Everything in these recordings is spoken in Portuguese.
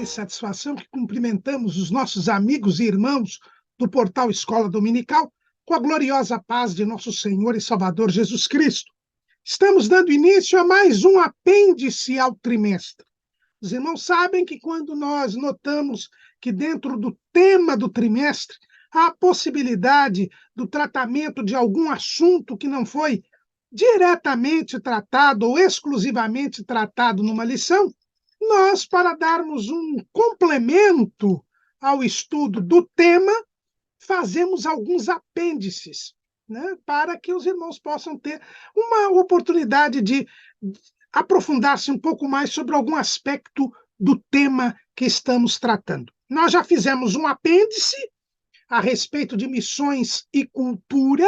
satisfação que cumprimentamos os nossos amigos e irmãos do portal Escola Dominical com a gloriosa paz de nosso Senhor e Salvador Jesus Cristo. Estamos dando início a mais um apêndice ao trimestre. Os irmãos sabem que quando nós notamos que dentro do tema do trimestre há a possibilidade do tratamento de algum assunto que não foi diretamente tratado ou exclusivamente tratado numa lição, nós, para darmos um complemento ao estudo do tema, fazemos alguns apêndices, né, para que os irmãos possam ter uma oportunidade de aprofundar-se um pouco mais sobre algum aspecto do tema que estamos tratando. Nós já fizemos um apêndice a respeito de missões e cultura,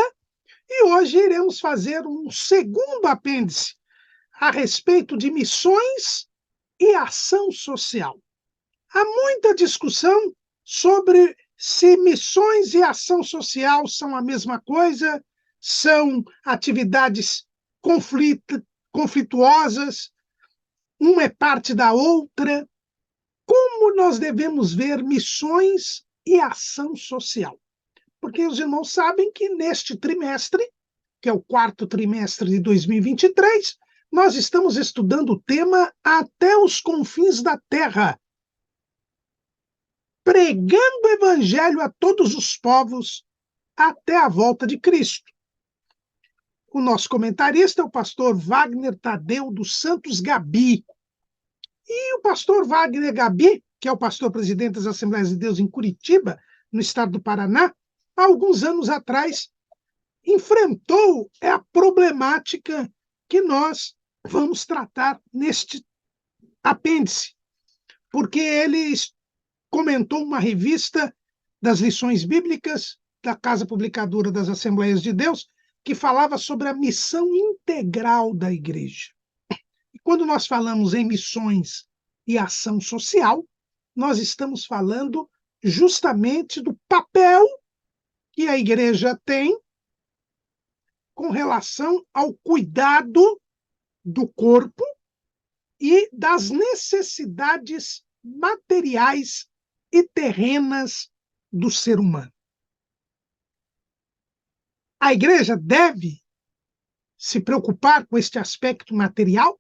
e hoje iremos fazer um segundo apêndice a respeito de missões e ação social. Há muita discussão sobre se missões e ação social são a mesma coisa, são atividades conflituosas, uma é parte da outra. Como nós devemos ver missões e ação social? Porque os irmãos sabem que neste trimestre, que é o quarto trimestre de 2023, nós estamos estudando o tema Até os Confins da Terra, pregando o evangelho a todos os povos até a volta de Cristo. O nosso comentarista é o pastor Wagner Tadeu dos Santos Gabi. E o pastor Wagner Gabi, que é o pastor presidente das Assembleias de Deus em Curitiba, no estado do Paraná, há alguns anos atrás, enfrentou a problemática que nós vamos tratar neste apêndice, porque ele comentou uma revista das lições bíblicas da Casa Publicadora das Assembleias de Deus, que falava sobre a missão integral da igreja. E quando nós falamos em missões e ação social, nós estamos falando justamente do papel que a igreja tem com relação ao cuidado do corpo e das necessidades materiais e terrenas do ser humano. A igreja deve se preocupar com este aspecto material?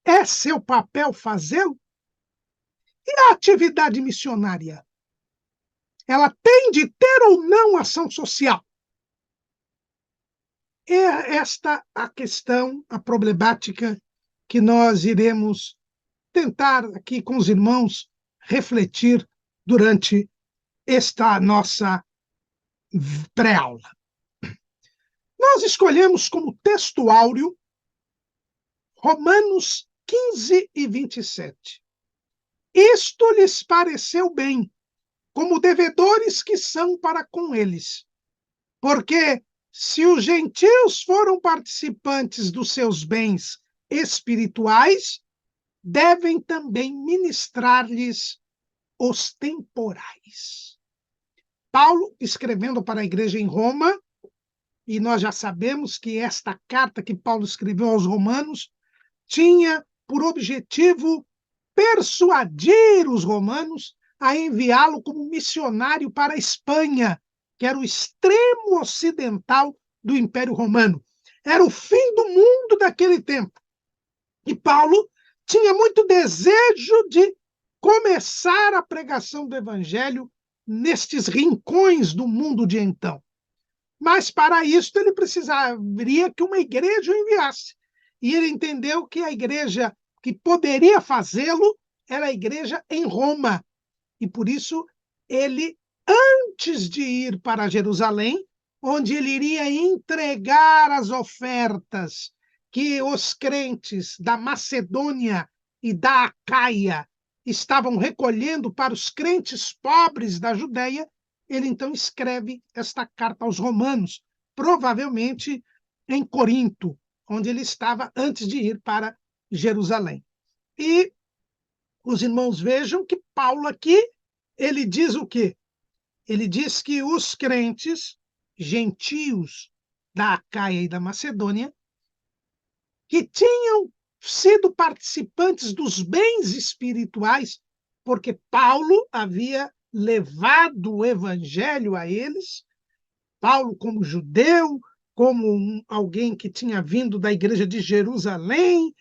É seu papel fazê-lo? E a atividade missionária? Ela tem de ter ou não ação social? É esta a questão, a problemática que nós iremos tentar aqui com os irmãos refletir durante esta nossa pré-aula. Nós escolhemos como texto áureo Romanos 15 e 27. Isto lhes pareceu bem, como devedores que são para com eles, porque se os gentios foram participantes dos seus bens espirituais, devem também ministrar-lhes os temporais. Paulo, escrevendo para a igreja em Roma, e nós já sabemos que esta carta que Paulo escreveu aos romanos tinha por objetivo persuadir os romanos a enviá-lo como missionário para a Espanha, que era o extremo ocidental do Império Romano. Era o fim do mundo daquele tempo. E Paulo tinha muito desejo de começar a pregação do evangelho nestes rincões do mundo de então. Mas, para isso, ele precisaria que uma igreja o enviasse. E ele entendeu que a igreja que poderia fazê-lo era a igreja em Roma. E, por isso, ele, antes de ir para Jerusalém, onde ele iria entregar as ofertas que os crentes da Macedônia e da Acaia estavam recolhendo para os crentes pobres da Judeia, ele então escreve esta carta aos romanos, provavelmente em Corinto, onde ele estava antes de ir para Jerusalém. E os irmãos vejam que Paulo aqui, ele diz o quê? Ele diz que os crentes gentios da Acaia e da Macedônia, que tinham sido participantes dos bens espirituais porque Paulo havia levado o evangelho a eles. Paulo, como judeu, como alguém que tinha vindo da igreja de Jerusalém,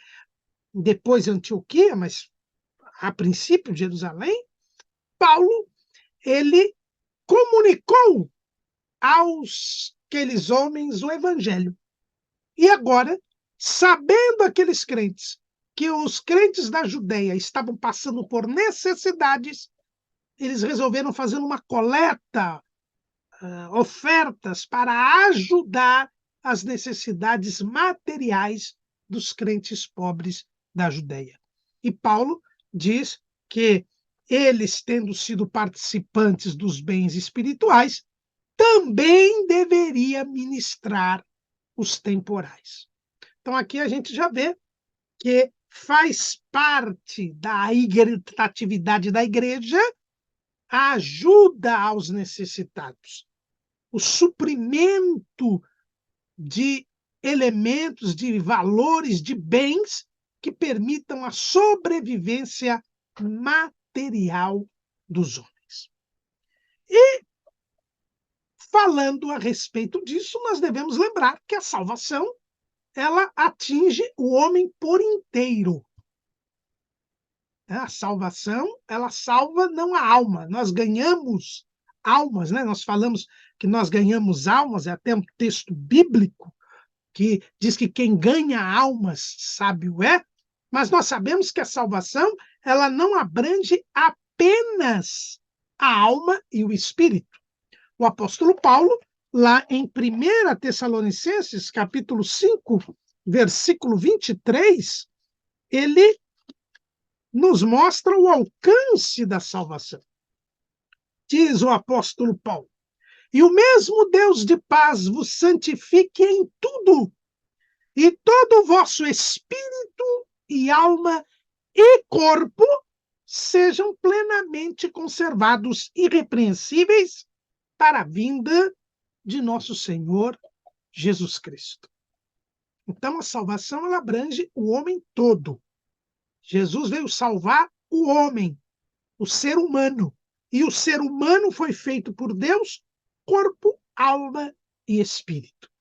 depois Antioquia, mas a princípio Jerusalém, Paulo, ele comunicou aos aqueles homens o evangelho. E agora, sabendo aqueles crentes que os crentes da Judéia estavam passando por necessidades, eles resolveram fazer uma coleta, ofertas para ajudar as necessidades materiais dos crentes pobres da Judéia. E Paulo diz que eles, tendo sido participantes dos bens espirituais, também deveria ministrar os temporais. Então, aqui a gente já vê que faz parte da atividade da igreja a ajuda aos necessitados, o suprimento de elementos, de valores, de bens que permitam a sobrevivência material dos homens. E, falando a respeito disso, nós devemos lembrar que a salvação ela atinge o homem por inteiro. A salvação, ela salva não a alma. Nós ganhamos almas, né? Nós falamos que nós ganhamos almas, é até um texto bíblico que diz que quem ganha almas, sábio é, mas nós sabemos que a salvação, ela não abrange apenas a alma e o espírito. O apóstolo Paulo, lá em 1 Tessalonicenses, capítulo 5, versículo 23, ele nos mostra o alcance da salvação. Diz o apóstolo Paulo: e o mesmo Deus de paz vos santifique em tudo, e todo o vosso espírito e alma e corpo sejam plenamente conservados irrepreensíveis para a vinda de nosso Senhor Jesus Cristo. Então, a salvação ela abrange o homem todo. Jesus veio salvar o homem, o ser humano. E o ser humano foi feito por Deus, corpo, alma e espírito.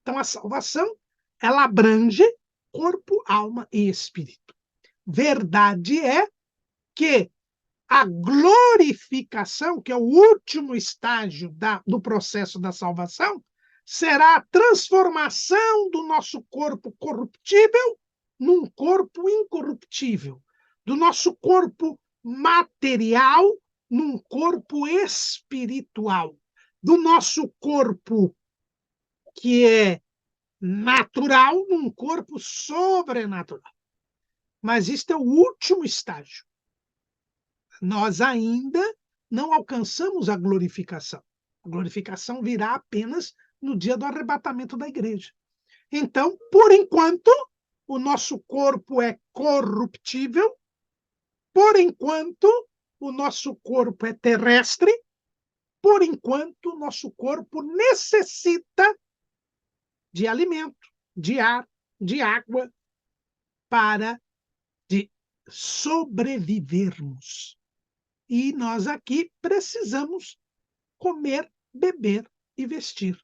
Então, a salvação, ela abrange corpo, alma e espírito. Verdade é que a glorificação, que é o último estágio do processo da salvação, será a transformação do nosso corpo corruptível num corpo incorruptível, do nosso corpo material num corpo espiritual, do nosso corpo que é natural num corpo sobrenatural. Mas isto é o último estágio. Nós ainda não alcançamos a glorificação. A glorificação virá apenas no dia do arrebatamento da igreja. Então, por enquanto, o nosso corpo é corruptível, por enquanto, o nosso corpo é terrestre, por enquanto, o nosso corpo necessita de alimento, de ar, de água, para sobrevivermos. E nós aqui precisamos comer, beber e vestir.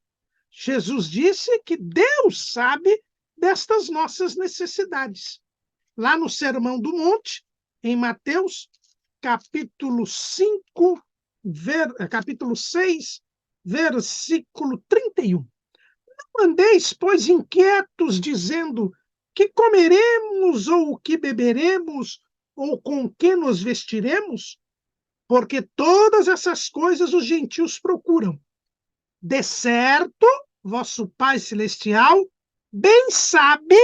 Jesus disse que Deus sabe destas nossas necessidades. Lá no Sermão do Monte, em Mateus, capítulo 5, capítulo 6, versículo 31. Não andeis, pois, inquietos, dizendo: que comeremos, ou o que beberemos, ou com que nos vestiremos? Porque todas essas coisas os gentios procuram. De certo, vosso Pai Celestial bem sabe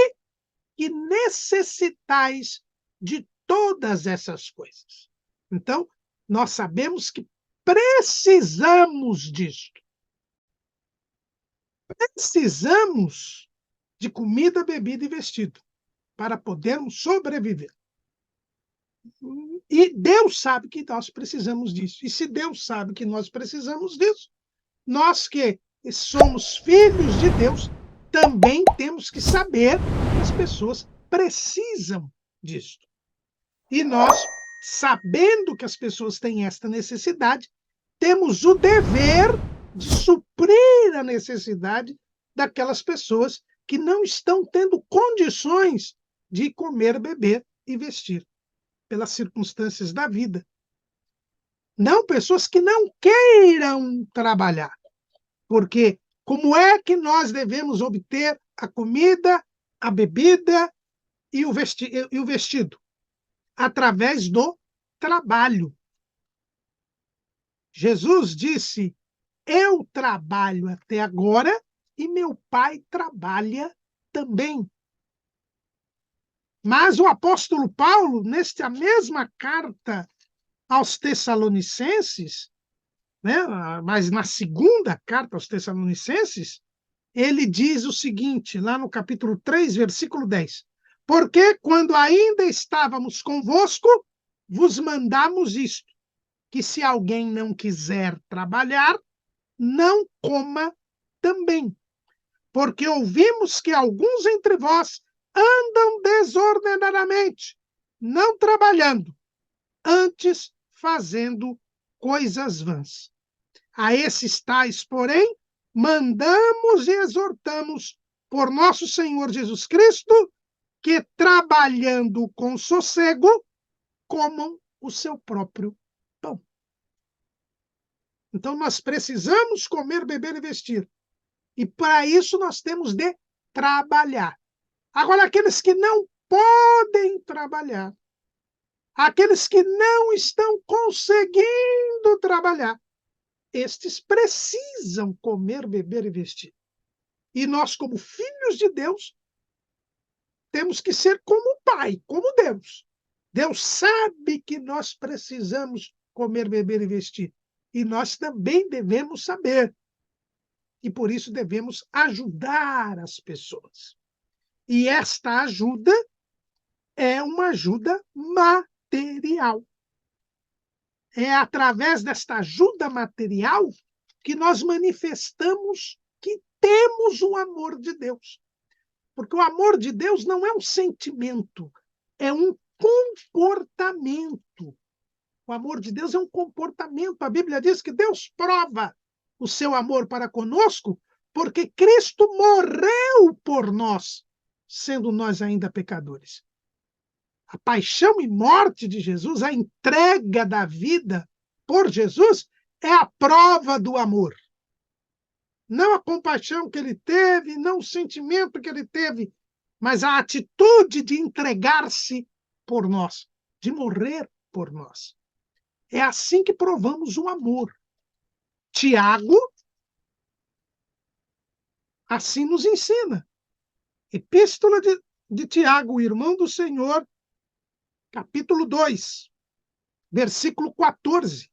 que necessitais de todas essas coisas. Então, nós sabemos que precisamos disto. Precisamos de comida, bebida e vestido para podermos sobreviver. E Deus sabe que nós precisamos disso. E se Deus sabe que nós precisamos disso, nós que somos filhos de Deus, também temos que saber que as pessoas precisam disso. E nós sabendo que as pessoas têm esta necessidade, temos o dever de suprir a necessidade daquelas pessoas que não estão tendo condições de comer, beber e vestir, pelas circunstâncias da vida. Não pessoas que não queiram trabalhar, porque como é que nós devemos obter a comida, a bebida e o vestido? Através do trabalho. Jesus disse: eu trabalho até agora e meu Pai trabalha também. Mas o apóstolo Paulo, nesta mesma carta aos Tessalonicenses, né, mas na segunda carta aos Tessalonicenses, ele diz o seguinte, lá no capítulo 3, versículo 10: porque quando ainda estávamos convosco, vos mandamos isto, que se alguém não quiser trabalhar, não coma também. Porque ouvimos que alguns entre vós andam desordenadamente, não trabalhando, antes fazendo coisas vãs. A esses tais, porém, mandamos e exortamos por nosso Senhor Jesus Cristo, que trabalhando com sossego, comam o seu próprio pão. Então, nós precisamos comer, beber e vestir. E para isso nós temos de trabalhar. Agora, aqueles que não podem trabalhar, aqueles que não estão conseguindo trabalhar, estes precisam comer, beber e vestir. E nós, como filhos de Deus, temos que ser como o Pai, como Deus. Deus sabe que nós precisamos comer, beber e vestir. E nós também devemos saber. E por isso devemos ajudar as pessoas. E esta ajuda é uma ajuda material. É através desta ajuda material que nós manifestamos que temos o amor de Deus. Porque o amor de Deus não é um sentimento, é um comportamento. O amor de Deus é um comportamento. A Bíblia diz que Deus prova o seu amor para conosco porque Cristo morreu por nós, sendo nós ainda pecadores. A paixão e morte de Jesus, a entrega da vida por Jesus, é a prova do amor. Não a compaixão que ele teve, não o sentimento que ele teve, mas a atitude de entregar-se por nós, de morrer por nós. É assim que provamos o amor. Tiago assim nos ensina. Epístola de Tiago, irmão do Senhor, capítulo 2, versículo 14.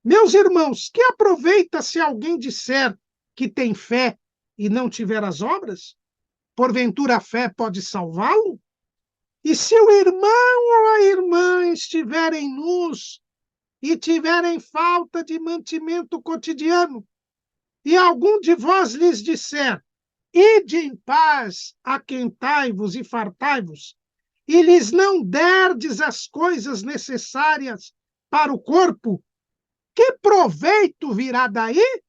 Meus irmãos, que aproveita se alguém disser que tem fé e não tiver as obras? Porventura a fé pode salvá-lo? E se o irmão ou a irmã estiverem nus e tiverem falta de mantimento cotidiano, e algum de vós lhes disser: ide em paz, aquentai-vos e fartai-vos, e lhes não derdes as coisas necessárias para o corpo, que proveito virá daí?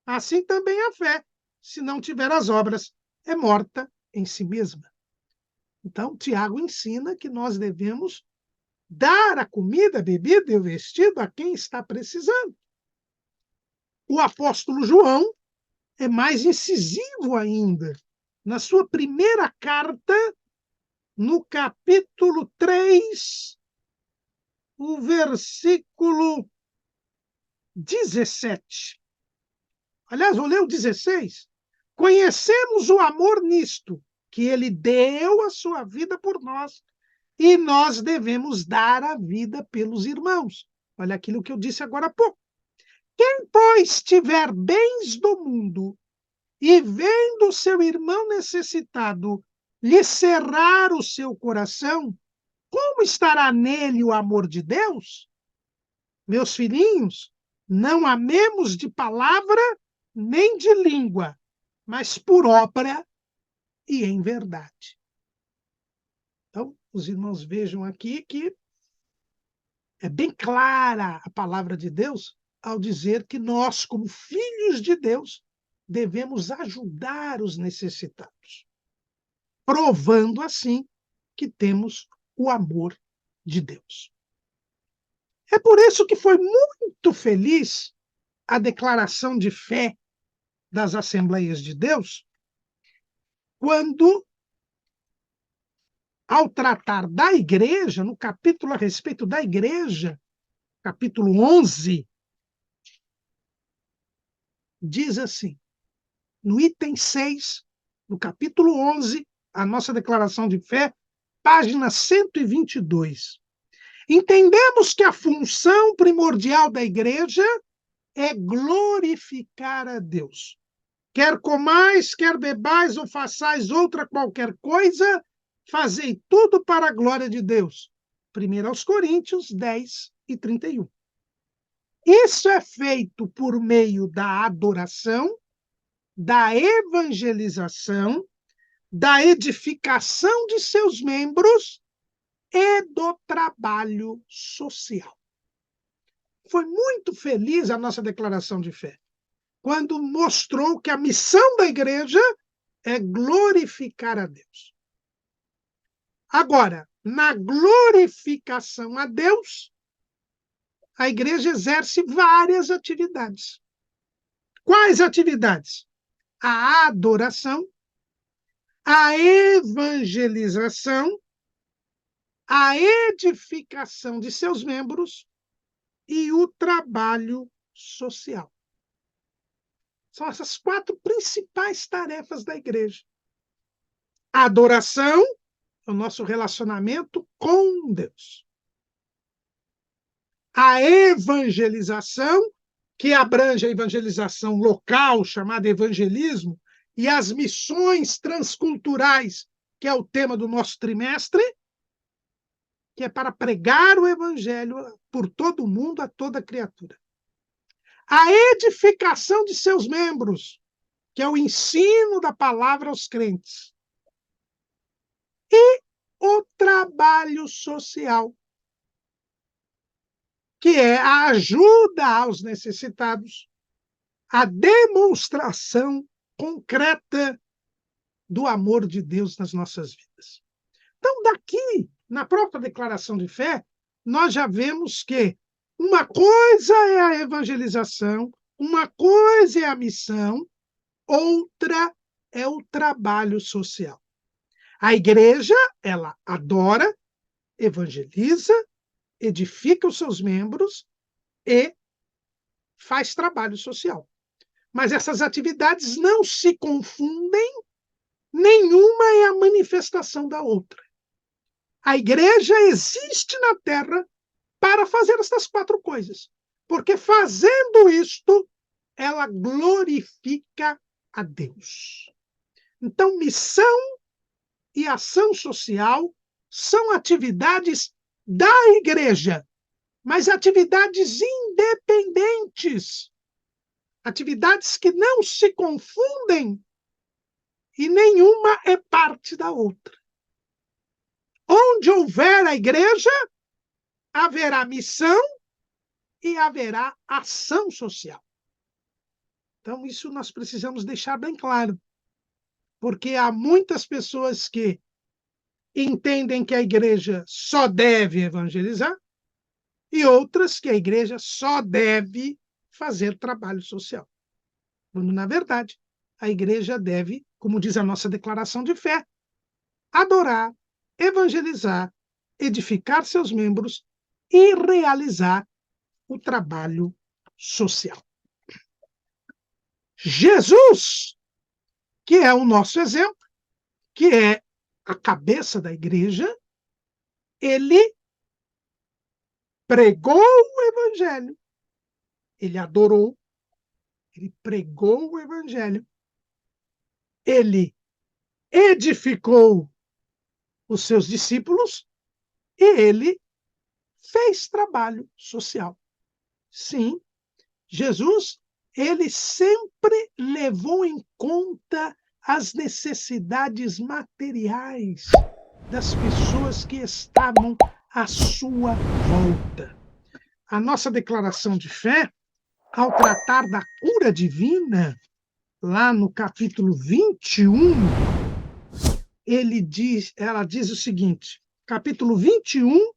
Assim também a fé, se não tiver as obras, é morta em si mesma. Então, Tiago ensina que nós devemos dar a comida, a bebida e o vestido a quem está precisando. O apóstolo João é mais incisivo ainda. Na sua primeira carta, no capítulo 3, o versículo 17. Aliás, vou ler o 16. Conhecemos o amor nisto, que ele deu a sua vida por nós, e nós devemos dar a vida pelos irmãos. Olha aquilo que eu disse agora há pouco. Quem, pois, tiver bens do mundo e vendo seu irmão necessitado lhe cerrar o seu coração, como estará nele o amor de Deus? Meus filhinhos, não amemos de palavra nem de língua, mas por obra e em verdade. Então, os irmãos vejam aqui que É bem clara a palavra de Deus ao dizer que nós, como filhos de Deus, devemos ajudar os necessitados, provando assim que temos o amor de Deus. É por isso que foi muito feliz a declaração de fé das Assembleias de Deus, quando, ao tratar da igreja, no capítulo a respeito da igreja, capítulo 11, diz assim, no item 6, no capítulo 11, a nossa declaração de fé, página 122. Entendemos que a função primordial da igreja é glorificar a Deus. Quer comais, quer bebais ou façais outra qualquer coisa, fazei tudo para a glória de Deus. 1 Coríntios 10 e 31. Isso é feito por meio da adoração, da evangelização, da edificação de seus membros e do trabalho social. Foi muito feliz a nossa declaração de fé, quando mostrou que a missão da igreja é glorificar a Deus. Agora, na glorificação a Deus, a igreja exerce várias atividades. Quais atividades? A adoração, a evangelização, a edificação de seus membros e o trabalho social. São essas 4 principais tarefas da igreja. A adoração é o nosso relacionamento com Deus. A evangelização, que abrange a evangelização local, chamada evangelismo, e as missões transculturais, que é o tema do nosso trimestre, que é para pregar o evangelho por todo o mundo, a toda criatura. A edificação de seus membros, que é o ensino da palavra aos crentes. E o trabalho social, que é a ajuda aos necessitados, a demonstração concreta do amor de Deus nas nossas vidas. Então, daqui, na própria declaração de fé, nós já vemos que uma coisa é a evangelização, uma coisa é a missão, outra é o trabalho social. A igreja, ela adora, evangeliza, edifica os seus membros e faz trabalho social. Mas essas atividades não se confundem, nenhuma é a manifestação da outra. A igreja existe na terra para fazer essas 4 coisas, porque fazendo isto, ela glorifica a Deus. Então, missão e ação social são atividades da igreja, mas atividades independentes, atividades que não se confundem e nenhuma é parte da outra. Onde houver a igreja, haverá missão e haverá ação social. Então, isso nós precisamos deixar bem claro, porque há muitas pessoas que entendem que a igreja só deve evangelizar e outras que a igreja só deve fazer trabalho social. Quando, na verdade, a igreja deve, como diz a nossa declaração de fé, adorar, evangelizar, edificar seus membros e realizar o trabalho social. Jesus, que é o nosso exemplo, que é a cabeça da igreja, ele pregou o evangelho, ele adorou, ele pregou o evangelho, ele edificou os seus discípulos e ele fez trabalho social. Sim, Jesus, ele sempre levou em conta as necessidades materiais das pessoas que estavam à sua volta. a nossa declaração de fé, ao tratar da cura divina, lá no capítulo 21, ela diz o seguinte, capítulo 21,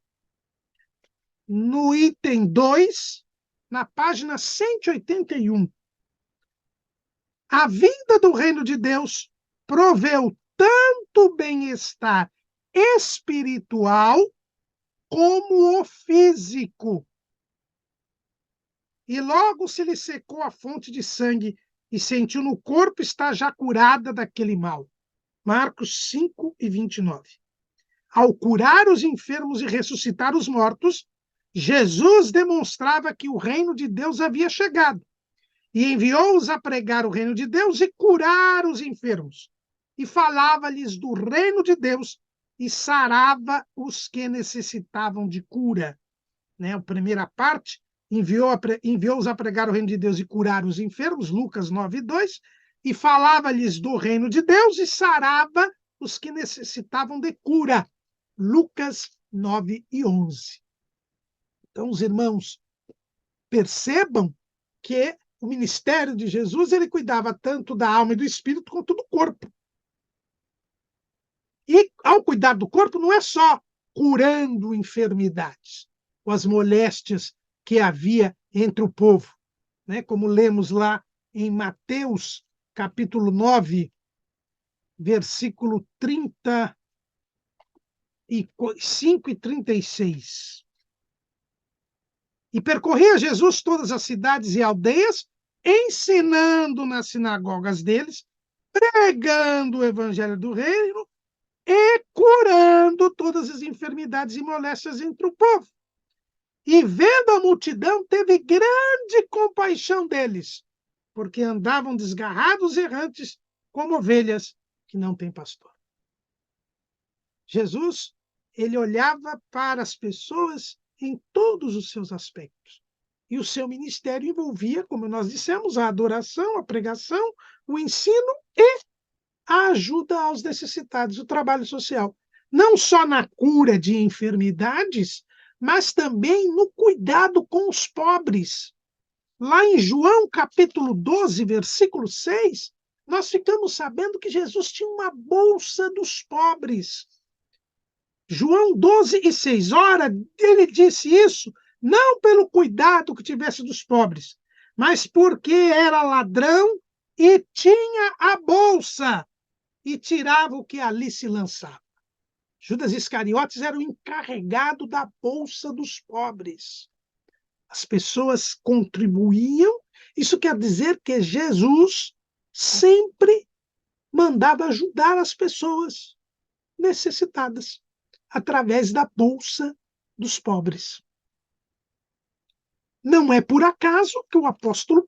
no item 2, na página 181. A vinda do reino de Deus proveu tanto bem-estar espiritual como o físico. E logo se lhe secou a fonte de sangue e sentiu no corpo estar já curada daquele mal. Marcos 5 e 29. Ao curar os enfermos e ressuscitar os mortos, Jesus demonstrava que o reino de Deus havia chegado e enviou-os a pregar o reino de Deus e curar os enfermos. E falava-lhes do reino de Deus e sarava os que necessitavam de cura. A primeira parte, enviou-os a pregar o reino de Deus e curar os enfermos, Lucas 9, 2, e falava-lhes do reino de Deus e sarava os que necessitavam de cura, Lucas 9 e 11. Então, os irmãos, percebam que o ministério de Jesus, ele cuidava tanto da alma e do espírito quanto do corpo. E, ao cuidar do corpo, não é só curando enfermidades, ou as moléstias que havia entre o povo, como lemos lá em Mateus, capítulo 9, versículo 35 e 36. E percorria Jesus todas as cidades e aldeias, ensinando nas sinagogas deles, pregando o evangelho do reino e curando todas as enfermidades e moléstias entre o povo. E vendo a multidão, teve grande compaixão deles, porque andavam desgarrados e errantes, como ovelhas que não têm pastor. Jesus, ele olhava para as pessoas em todos os seus aspectos. E o seu ministério envolvia, como nós dissemos, a adoração, a pregação, o ensino e a ajuda aos necessitados, o trabalho social. Não só na cura de enfermidades, mas também no cuidado com os pobres. Lá em João, capítulo 12, versículo 6, nós ficamos sabendo que Jesus tinha uma bolsa dos pobres. João 12 e 6. Ora, ele disse isso não pelo cuidado que tivesse dos pobres, mas porque era ladrão e tinha a bolsa e tirava o que ali se lançava. Judas Iscariotes era o encarregado da bolsa dos pobres. As pessoas contribuíam. Isso quer dizer que Jesus sempre mandava ajudar as pessoas necessitadas através da bolsa dos pobres. Não é por acaso que o apóstolo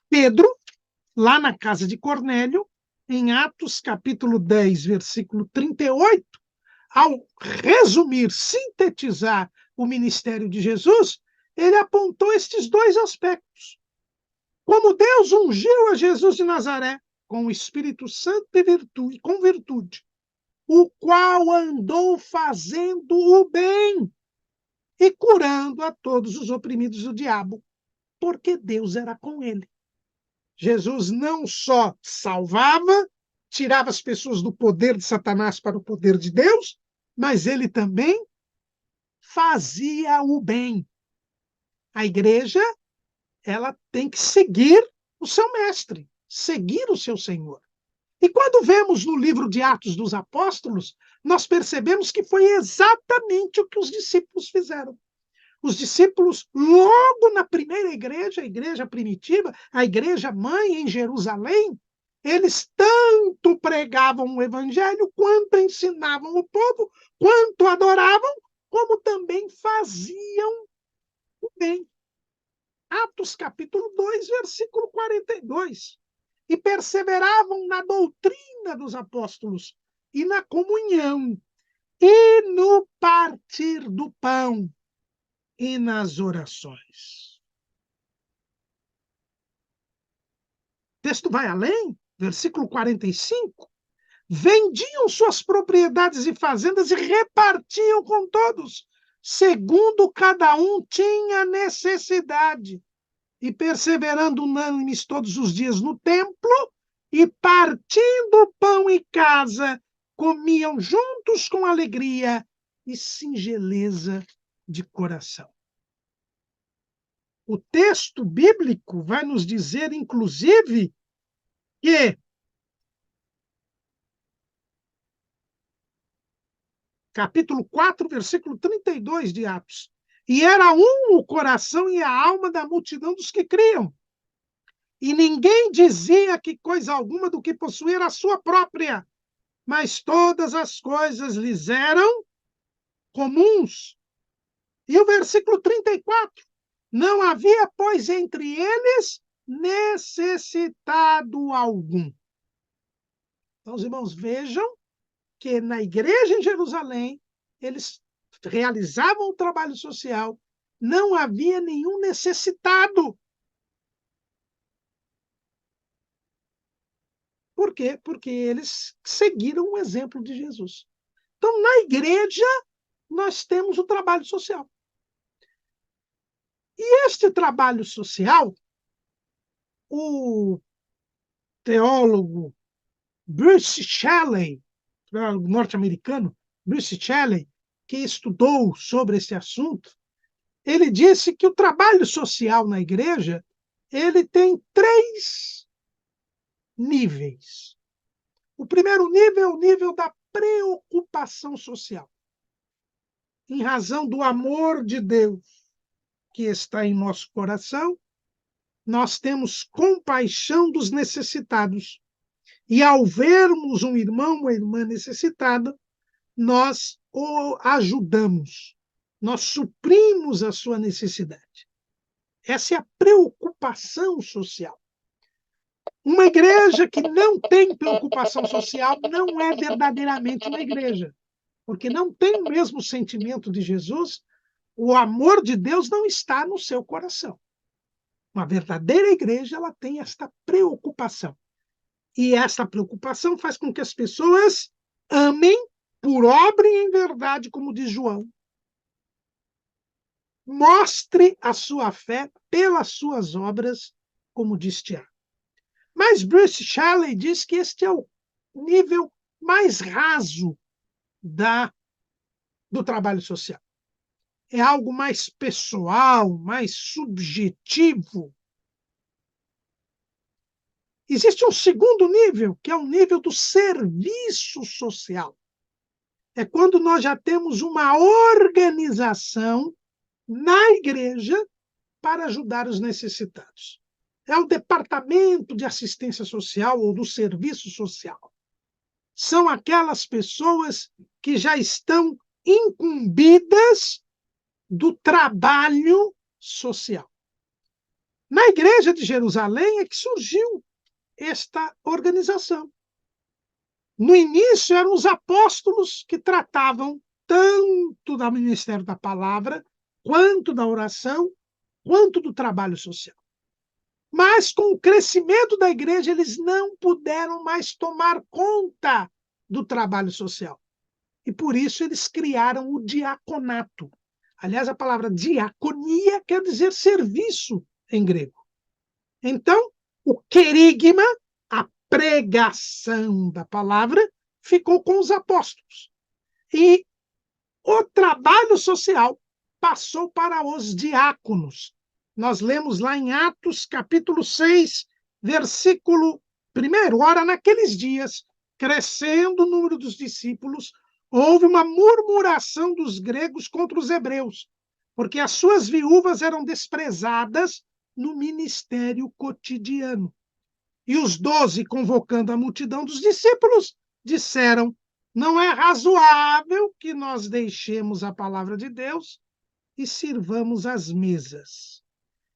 Pedro, lá na casa de Cornélio, em Atos capítulo 10, versículo 38, ao resumir, sintetizar o ministério de Jesus, ele apontou estes dois aspectos. Como Deus ungiu a Jesus de Nazaré com o Espírito Santo e com virtude, o qual andou fazendo o bem e curando a todos os oprimidos do diabo, porque Deus era com ele. Jesus não só salvava, tirava as pessoas do poder de Satanás para o poder de Deus, mas ele também fazia o bem. A igreja, ela tem que seguir o seu mestre, seguir o seu Senhor. E quando vemos no livro de Atos dos Apóstolos, nós percebemos que foi exatamente o que os discípulos fizeram. Os discípulos, logo na primeira igreja, a igreja primitiva, a igreja mãe em Jerusalém, eles tanto pregavam o evangelho, quanto ensinavam o povo, quanto adoravam, como também faziam o bem. Atos capítulo 2, versículo 42. E perseveravam na doutrina dos apóstolos, e na comunhão, e no partir do pão, e nas orações. O texto vai além, versículo 45. Vendiam suas propriedades e fazendas e repartiam com todos, segundo cada um tinha necessidade, e perseverando unânimes todos os dias no templo, e partindo o pão em casa, comiam juntos com alegria e singeleza de coração. O texto bíblico vai nos dizer, inclusive, que capítulo 4, versículo 32 de Atos. E era um o coração e a alma da multidão dos que criam. E ninguém dizia que coisa alguma do que possuía era sua própria, mas todas as coisas lhes eram comuns. E o versículo 34. Não havia, pois, entre eles necessitado algum. Então, os irmãos, vejam que na igreja em Jerusalém, eles realizavam o trabalho social, não havia nenhum necessitado. Por quê? Porque eles seguiram o exemplo de Jesus. Então, na igreja, nós temos o trabalho social. E este trabalho social, o teólogo Bruce Shelley, norte-americano, Bruce Shelley, que estudou sobre esse assunto, ele disse que o trabalho social na igreja ele tem 3 níveis. O primeiro nível é o nível da preocupação social. Em razão do amor de Deus que está em nosso coração, nós temos compaixão dos necessitados. E ao vermos um irmão ou uma irmã necessitada, nós o ajudamos, nós suprimos a sua necessidade. Essa é a preocupação social. Uma igreja que não tem preocupação social não é verdadeiramente uma igreja, porque não tem o mesmo sentimento de Jesus, o amor de Deus não está no seu coração. Uma verdadeira igreja, ela tem esta preocupação. E essa preocupação faz com que as pessoas amem por obra e em verdade, como diz João. Mostre a sua fé pelas suas obras, como diz Tiago. Mas Bruce Shelley diz que este é o nível mais raso do trabalho social. É algo mais pessoal, mais subjetivo. Existe um segundo nível, que é o nível do serviço social. É quando nós já temos uma organização na igreja para ajudar os necessitados. É o departamento de assistência social ou do serviço social. São aquelas pessoas que já estão incumbidas do trabalho social. Na igreja de Jerusalém é que surgiu esta organização. No início eram os apóstolos que tratavam tanto do ministério da palavra, quanto da oração, quanto do trabalho social. Mas com o crescimento da igreja, eles não puderam mais tomar conta do trabalho social. E por isso eles criaram o diaconato. Aliás, a palavra diaconia quer dizer serviço em grego. Então, o querigma, a pregação da palavra, ficou com os apóstolos. E o trabalho social passou para os diáconos. Nós lemos lá em Atos, capítulo 6, versículo 1. Ora, naqueles dias, crescendo o número dos discípulos, houve uma murmuração dos gregos contra os hebreus, porque as suas viúvas eram desprezadas no ministério cotidiano. E os 12, convocando a multidão dos discípulos, disseram: não é razoável que nós deixemos a palavra de Deus e sirvamos as mesas.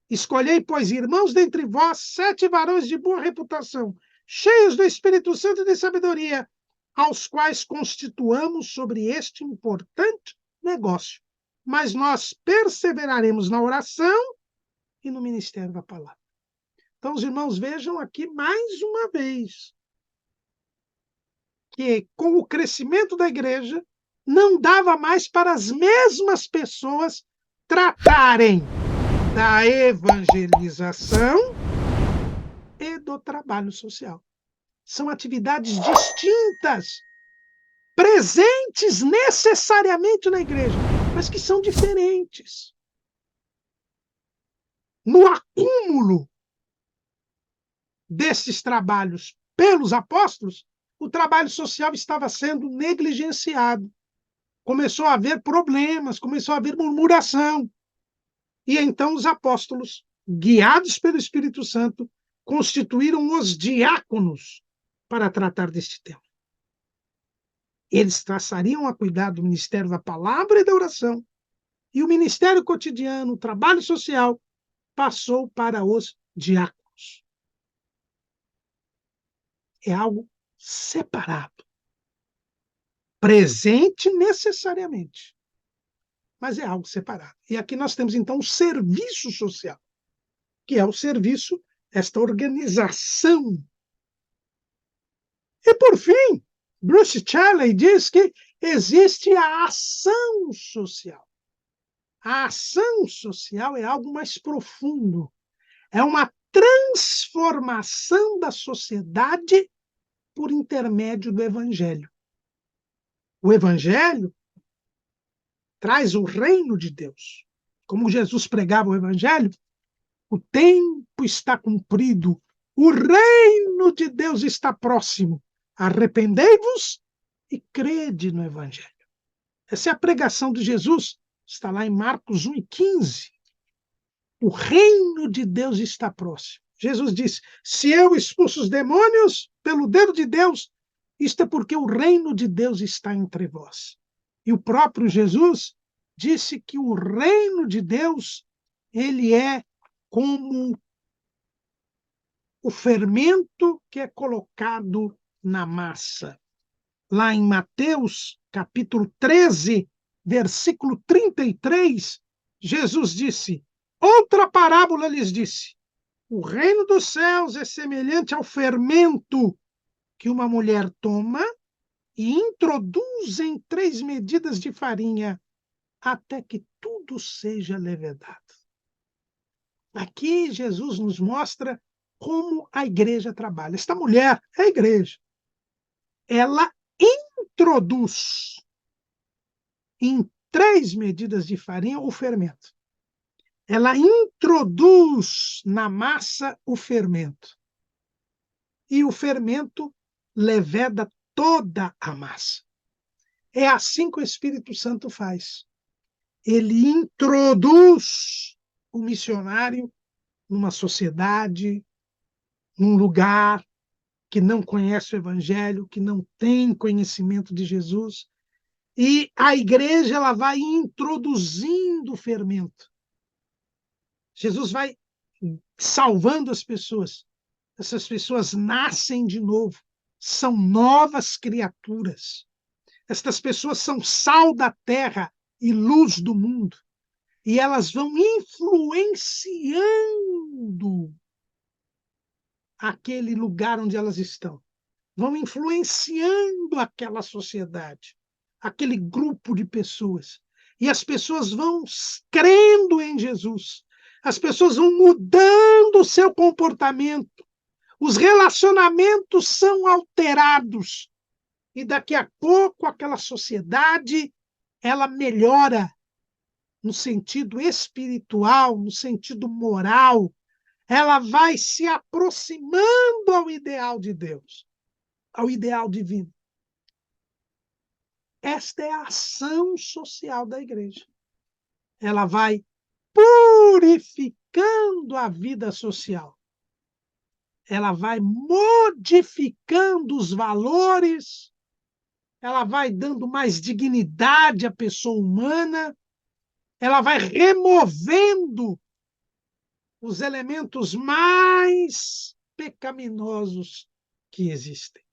Escolhei, pois, irmãos, dentre vós, 7 varões de boa reputação, cheios do Espírito Santo e de sabedoria, aos quais constituamos sobre este importante negócio. Mas nós perseveraremos na oração e no ministério da palavra. Então, os irmãos, vejam aqui mais uma vez que, com o crescimento da igreja, não dava mais para as mesmas pessoas tratarem da evangelização e do trabalho social. São atividades distintas, presentes necessariamente na igreja, mas que são diferentes. No acúmulo desses trabalhos pelos apóstolos, o trabalho social estava sendo negligenciado. Começou a haver problemas, começou a haver murmuração. E então os apóstolos, guiados pelo Espírito Santo, constituíram os diáconos para tratar deste tema. Eles passariam a cuidar do ministério da palavra e da oração, e o ministério cotidiano, o trabalho social, passou para os diáconos. É algo separado, presente necessariamente, mas é algo separado. E aqui nós temos, então, o serviço social, que é o serviço, esta organização. E, por fim, Bruce Shelley diz que existe a ação social. A ação social é algo mais profundo. É uma transformação da sociedade por intermédio do Evangelho. O Evangelho traz o reino de Deus. Como Jesus pregava o Evangelho, o tempo está cumprido, o reino de Deus está próximo. Arrependei-vos e crede no Evangelho. Essa é a pregação de Jesus, está lá em Marcos 1:15. O reino de Deus está próximo. Jesus disse: se eu expulso os demônios pelo dedo de Deus, isto é porque o reino de Deus está entre vós. E o próprio Jesus disse que o reino de Deus, ele é como o fermento que é colocado na massa. Lá em Mateus, capítulo 13, versículo 33, Jesus disse, outra parábola lhes disse, o reino dos céus é semelhante ao fermento que uma mulher toma e introduz em 3 medidas de farinha até que tudo seja levedado. Aqui Jesus nos mostra como a igreja trabalha. Esta mulher é a igreja. Ela introduz em 3 medidas de farinha o fermento. Ela introduz na massa o fermento. E o fermento leveda toda a massa. É assim que o Espírito Santo faz. Ele introduz o missionário numa sociedade, num lugar que não conhece o Evangelho, que não tem conhecimento de Jesus, e a igreja ela vai introduzindo o fermento. Jesus vai salvando as pessoas. Essas pessoas nascem de novo, são novas criaturas. Estas pessoas são sal da terra e luz do mundo. E elas vão influenciando aquele lugar onde elas estão. Vão influenciando aquela sociedade, aquele grupo de pessoas. E as pessoas vão crendo em Jesus. As pessoas vão mudando o seu comportamento. Os relacionamentos são alterados. E daqui a pouco aquela sociedade ela melhora no sentido espiritual, no sentido moral. Ela vai se aproximando ao ideal de Deus, ao ideal divino. Esta é a ação social da igreja. Ela vai purificando a vida social. Ela vai modificando os valores, ela vai dando mais dignidade à pessoa humana, ela vai removendo os elementos mais pecaminosos que existem.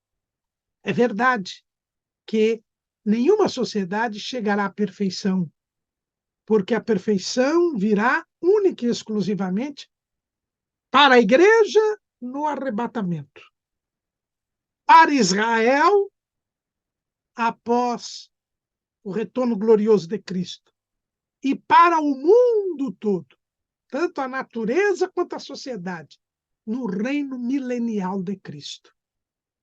É verdade que nenhuma sociedade chegará à perfeição, porque a perfeição virá única e exclusivamente para a igreja no arrebatamento. Para Israel, após o retorno glorioso de Cristo, e para o mundo todo, tanto a natureza quanto a sociedade, no reino milenial de Cristo.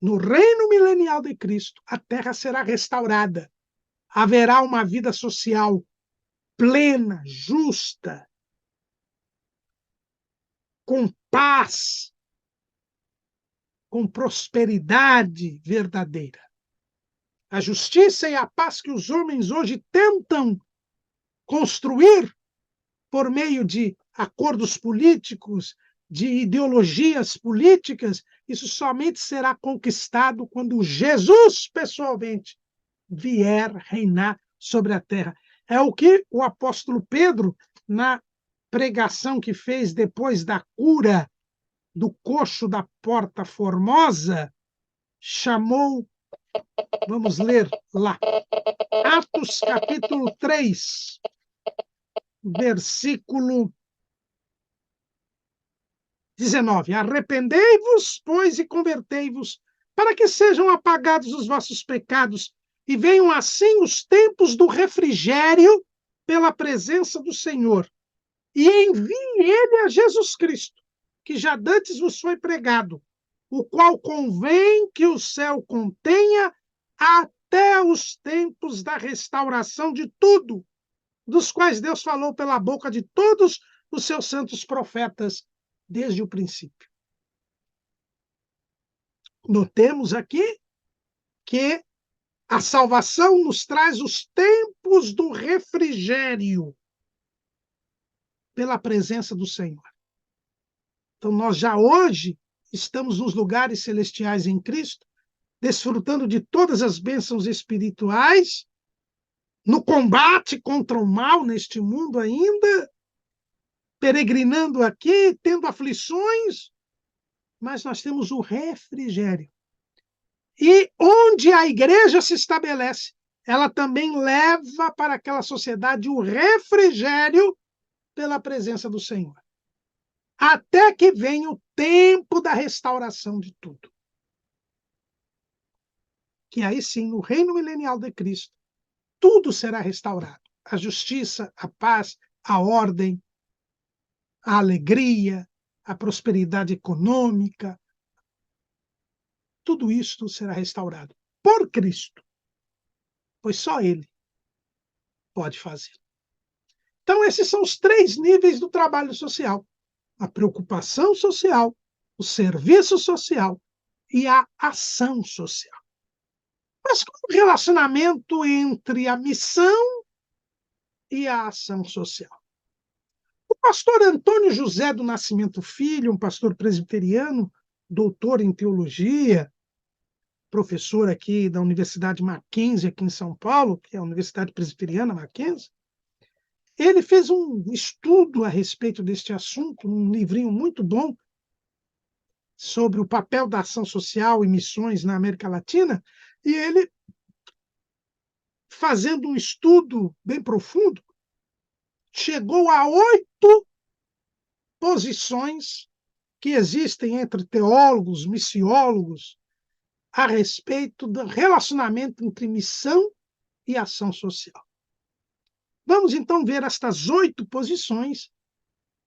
No reino milenial de Cristo, a terra será restaurada. Haverá uma vida social plena, justa, com paz, com prosperidade verdadeira. A justiça e a paz que os homens hoje tentam construir por meio de acordos políticos, de ideologias políticas, isso somente será conquistado quando Jesus, pessoalmente, vier reinar sobre a terra. É o que o apóstolo Pedro, na pregação que fez depois da cura do coxo da Porta Formosa, chamou, vamos ler lá, Atos capítulo 3, versículo 19. Arrependei-vos, pois, e convertei-vos, para que sejam apagados os vossos pecados, e venham assim os tempos do refrigério pela presença do Senhor. E envie ele a Jesus Cristo, que já dantes vos foi pregado, o qual convém que o céu contenha até os tempos da restauração de tudo, dos quais Deus falou pela boca de todos os seus santos profetas desde o princípio. Notemos aqui que a salvação nos traz os tempos do refrigério pela presença do Senhor. Então, nós já hoje estamos nos lugares celestiais em Cristo, desfrutando de todas as bênçãos espirituais, no combate contra o mal neste mundo ainda, peregrinando aqui, tendo aflições, mas nós temos o refrigério. E onde a igreja se estabelece, ela também leva para aquela sociedade o refrigério pela presença do Senhor. Até que venha o tempo da restauração de tudo. Que aí sim, no reino milenial de Cristo, tudo será restaurado. A justiça, a paz, a ordem, a alegria, a prosperidade econômica, tudo isto será restaurado por Cristo, pois só Ele pode fazer. Então, esses são os 3 níveis do trabalho social: a preocupação social, o serviço social e a ação social. Mas qual é o relacionamento entre a missão e a ação social? O pastor Antônio José do Nascimento Filho, um pastor presbiteriano, doutor em teologia, professor aqui da Universidade Mackenzie, aqui em São Paulo, que é a Universidade Presbiteriana Mackenzie, ele fez um estudo a respeito deste assunto, um livrinho muito bom, sobre o papel da ação social e missões na América Latina, e ele, fazendo um estudo bem profundo, chegou a 8 posições que existem entre teólogos, missiólogos, a respeito do relacionamento entre missão e ação social. Vamos então ver estas 8 posições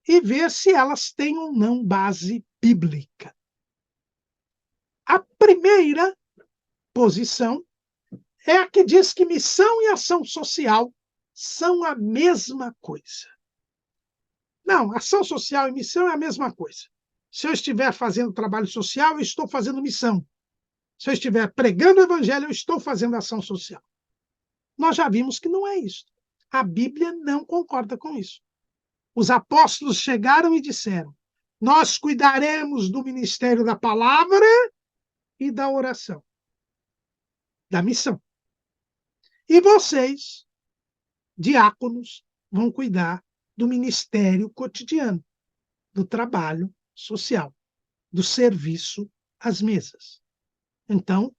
e ver se elas têm ou não base bíblica. A primeira posição é a que diz que missão e ação social são a mesma coisa. Não, ação social e missão é a mesma coisa. Se eu estiver fazendo trabalho social, eu estou fazendo missão. Se eu estiver pregando o evangelho, eu estou fazendo ação social. Nós já vimos que não é isso. A Bíblia não concorda com isso. Os apóstolos chegaram e disseram: nós cuidaremos do ministério da palavra e da oração, da missão. E vocês, diáconos, vão cuidar do ministério cotidiano, do trabalho social, do serviço às mesas. Então,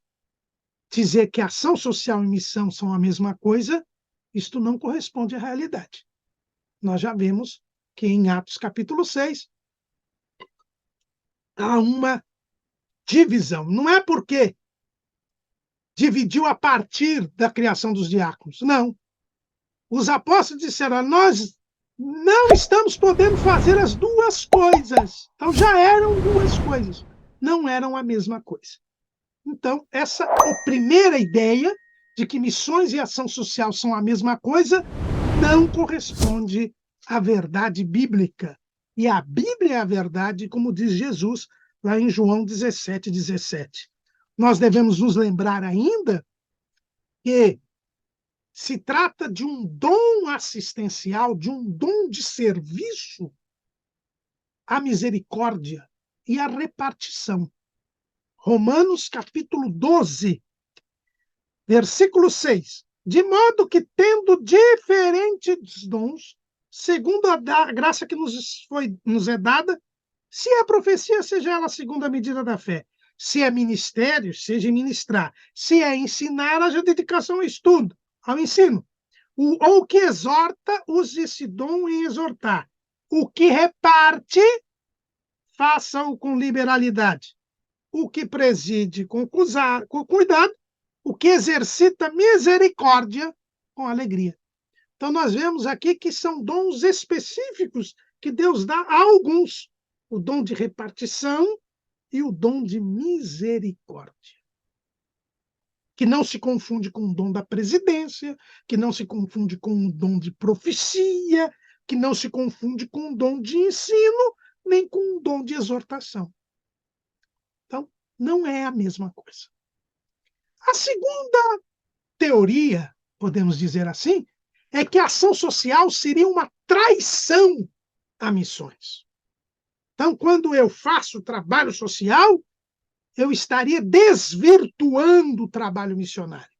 dizer que ação social e missão são a mesma coisa, isto não corresponde à realidade. Nós já vimos que em Atos capítulo 6 há uma divisão. Não é porque dividiu a partir da criação dos diáconos. Não. Os apóstolos disseram: nós não estamos podendo fazer as duas coisas. Então já eram duas coisas, não eram a mesma coisa. Então, essa é a primeira ideia de que missões e ação social são a mesma coisa, não corresponde à verdade bíblica. E a Bíblia é a verdade, como diz Jesus lá em João 17:17. Nós devemos nos lembrar ainda que se trata de um dom assistencial, de um dom de serviço à misericórdia e à repartição. Romanos capítulo 12, versículo 6. De modo que, tendo diferentes dons, segundo a graça que nos é dada, se é profecia, seja ela segundo a medida da fé. Se é ministério, seja ministrar. Se é ensinar, haja dedicação ao estudo, ao ensino. Ou que exorta, use esse dom em exortar. O que reparte, faça-o com liberalidade. O que preside com cuidado, o que exercita misericórdia com alegria. Então, nós vemos aqui que são dons específicos que Deus dá a alguns: o dom de repartição e o dom de misericórdia, que não se confunde com o dom da presidência, que não se confunde com o dom de profecia, que não se confunde com o dom de ensino, nem com o dom de exortação. Então, não é a mesma coisa. A segunda teoria, podemos dizer assim, é que a ação social seria uma traição a missões. Então, quando eu faço trabalho social, eu estaria desvirtuando o trabalho missionário.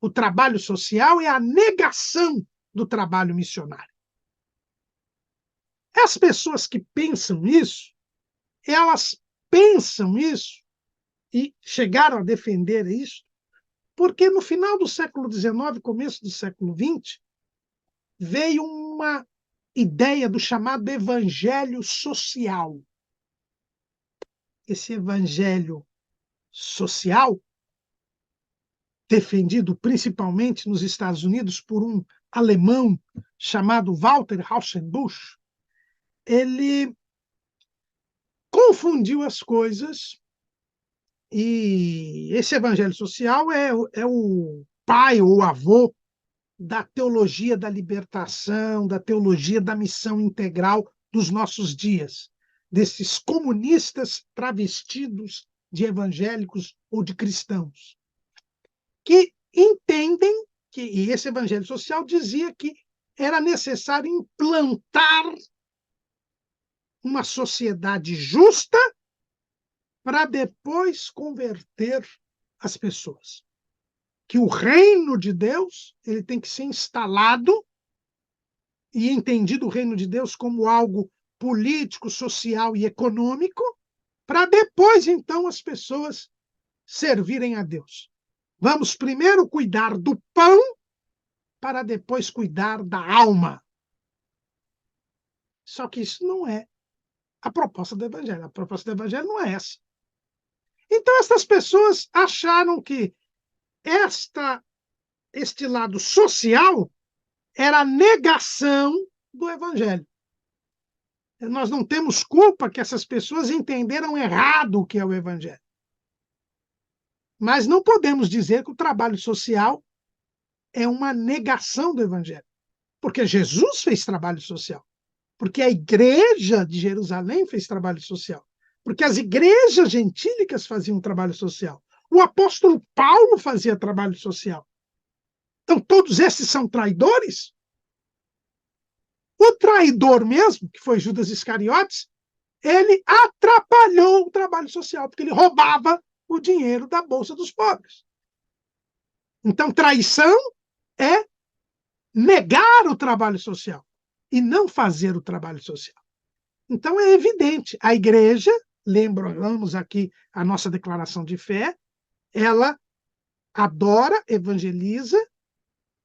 O trabalho social é a negação do trabalho missionário. As pessoas que pensam isso, elas pensam isso e chegaram a defender isso, porque no final do século XIX, começo do século XX, veio uma ideia do chamado evangelho social. Esse evangelho social, defendido principalmente nos Estados Unidos por um alemão chamado Walter Rauschenbusch, ele confundiu as coisas, e esse evangelho social é o pai ou o avô da teologia da libertação, da teologia da missão integral dos nossos dias, desses comunistas travestidos de evangélicos ou de cristãos, que entendem que, e esse evangelho social dizia que era necessário implantar uma sociedade justa para depois converter as pessoas. Que o reino de Deus ele tem que ser instalado e entendido o reino de Deus como algo político, social e econômico, para depois, então, as pessoas servirem a Deus. Vamos primeiro cuidar do pão, para depois cuidar da alma. Só que isso não é a proposta do Evangelho. A proposta do Evangelho não é essa. Então, essas pessoas acharam que este lado social era a negação do Evangelho. Nós não temos culpa que essas pessoas entenderam errado o que é o Evangelho. Mas não podemos dizer que o trabalho social é uma negação do Evangelho. Porque Jesus fez trabalho social. Porque a igreja de Jerusalém fez trabalho social. Porque as igrejas gentílicas faziam trabalho social. O apóstolo Paulo fazia trabalho social. Então, todos esses são traidores? O traidor mesmo, que foi Judas Iscariotes, ele atrapalhou o trabalho social, porque ele roubava o dinheiro da bolsa dos pobres. Então, traição é negar o trabalho social e não fazer o trabalho social. Então, é evidente, a igreja, lembramos aqui a nossa declaração de fé, ela adora, evangeliza,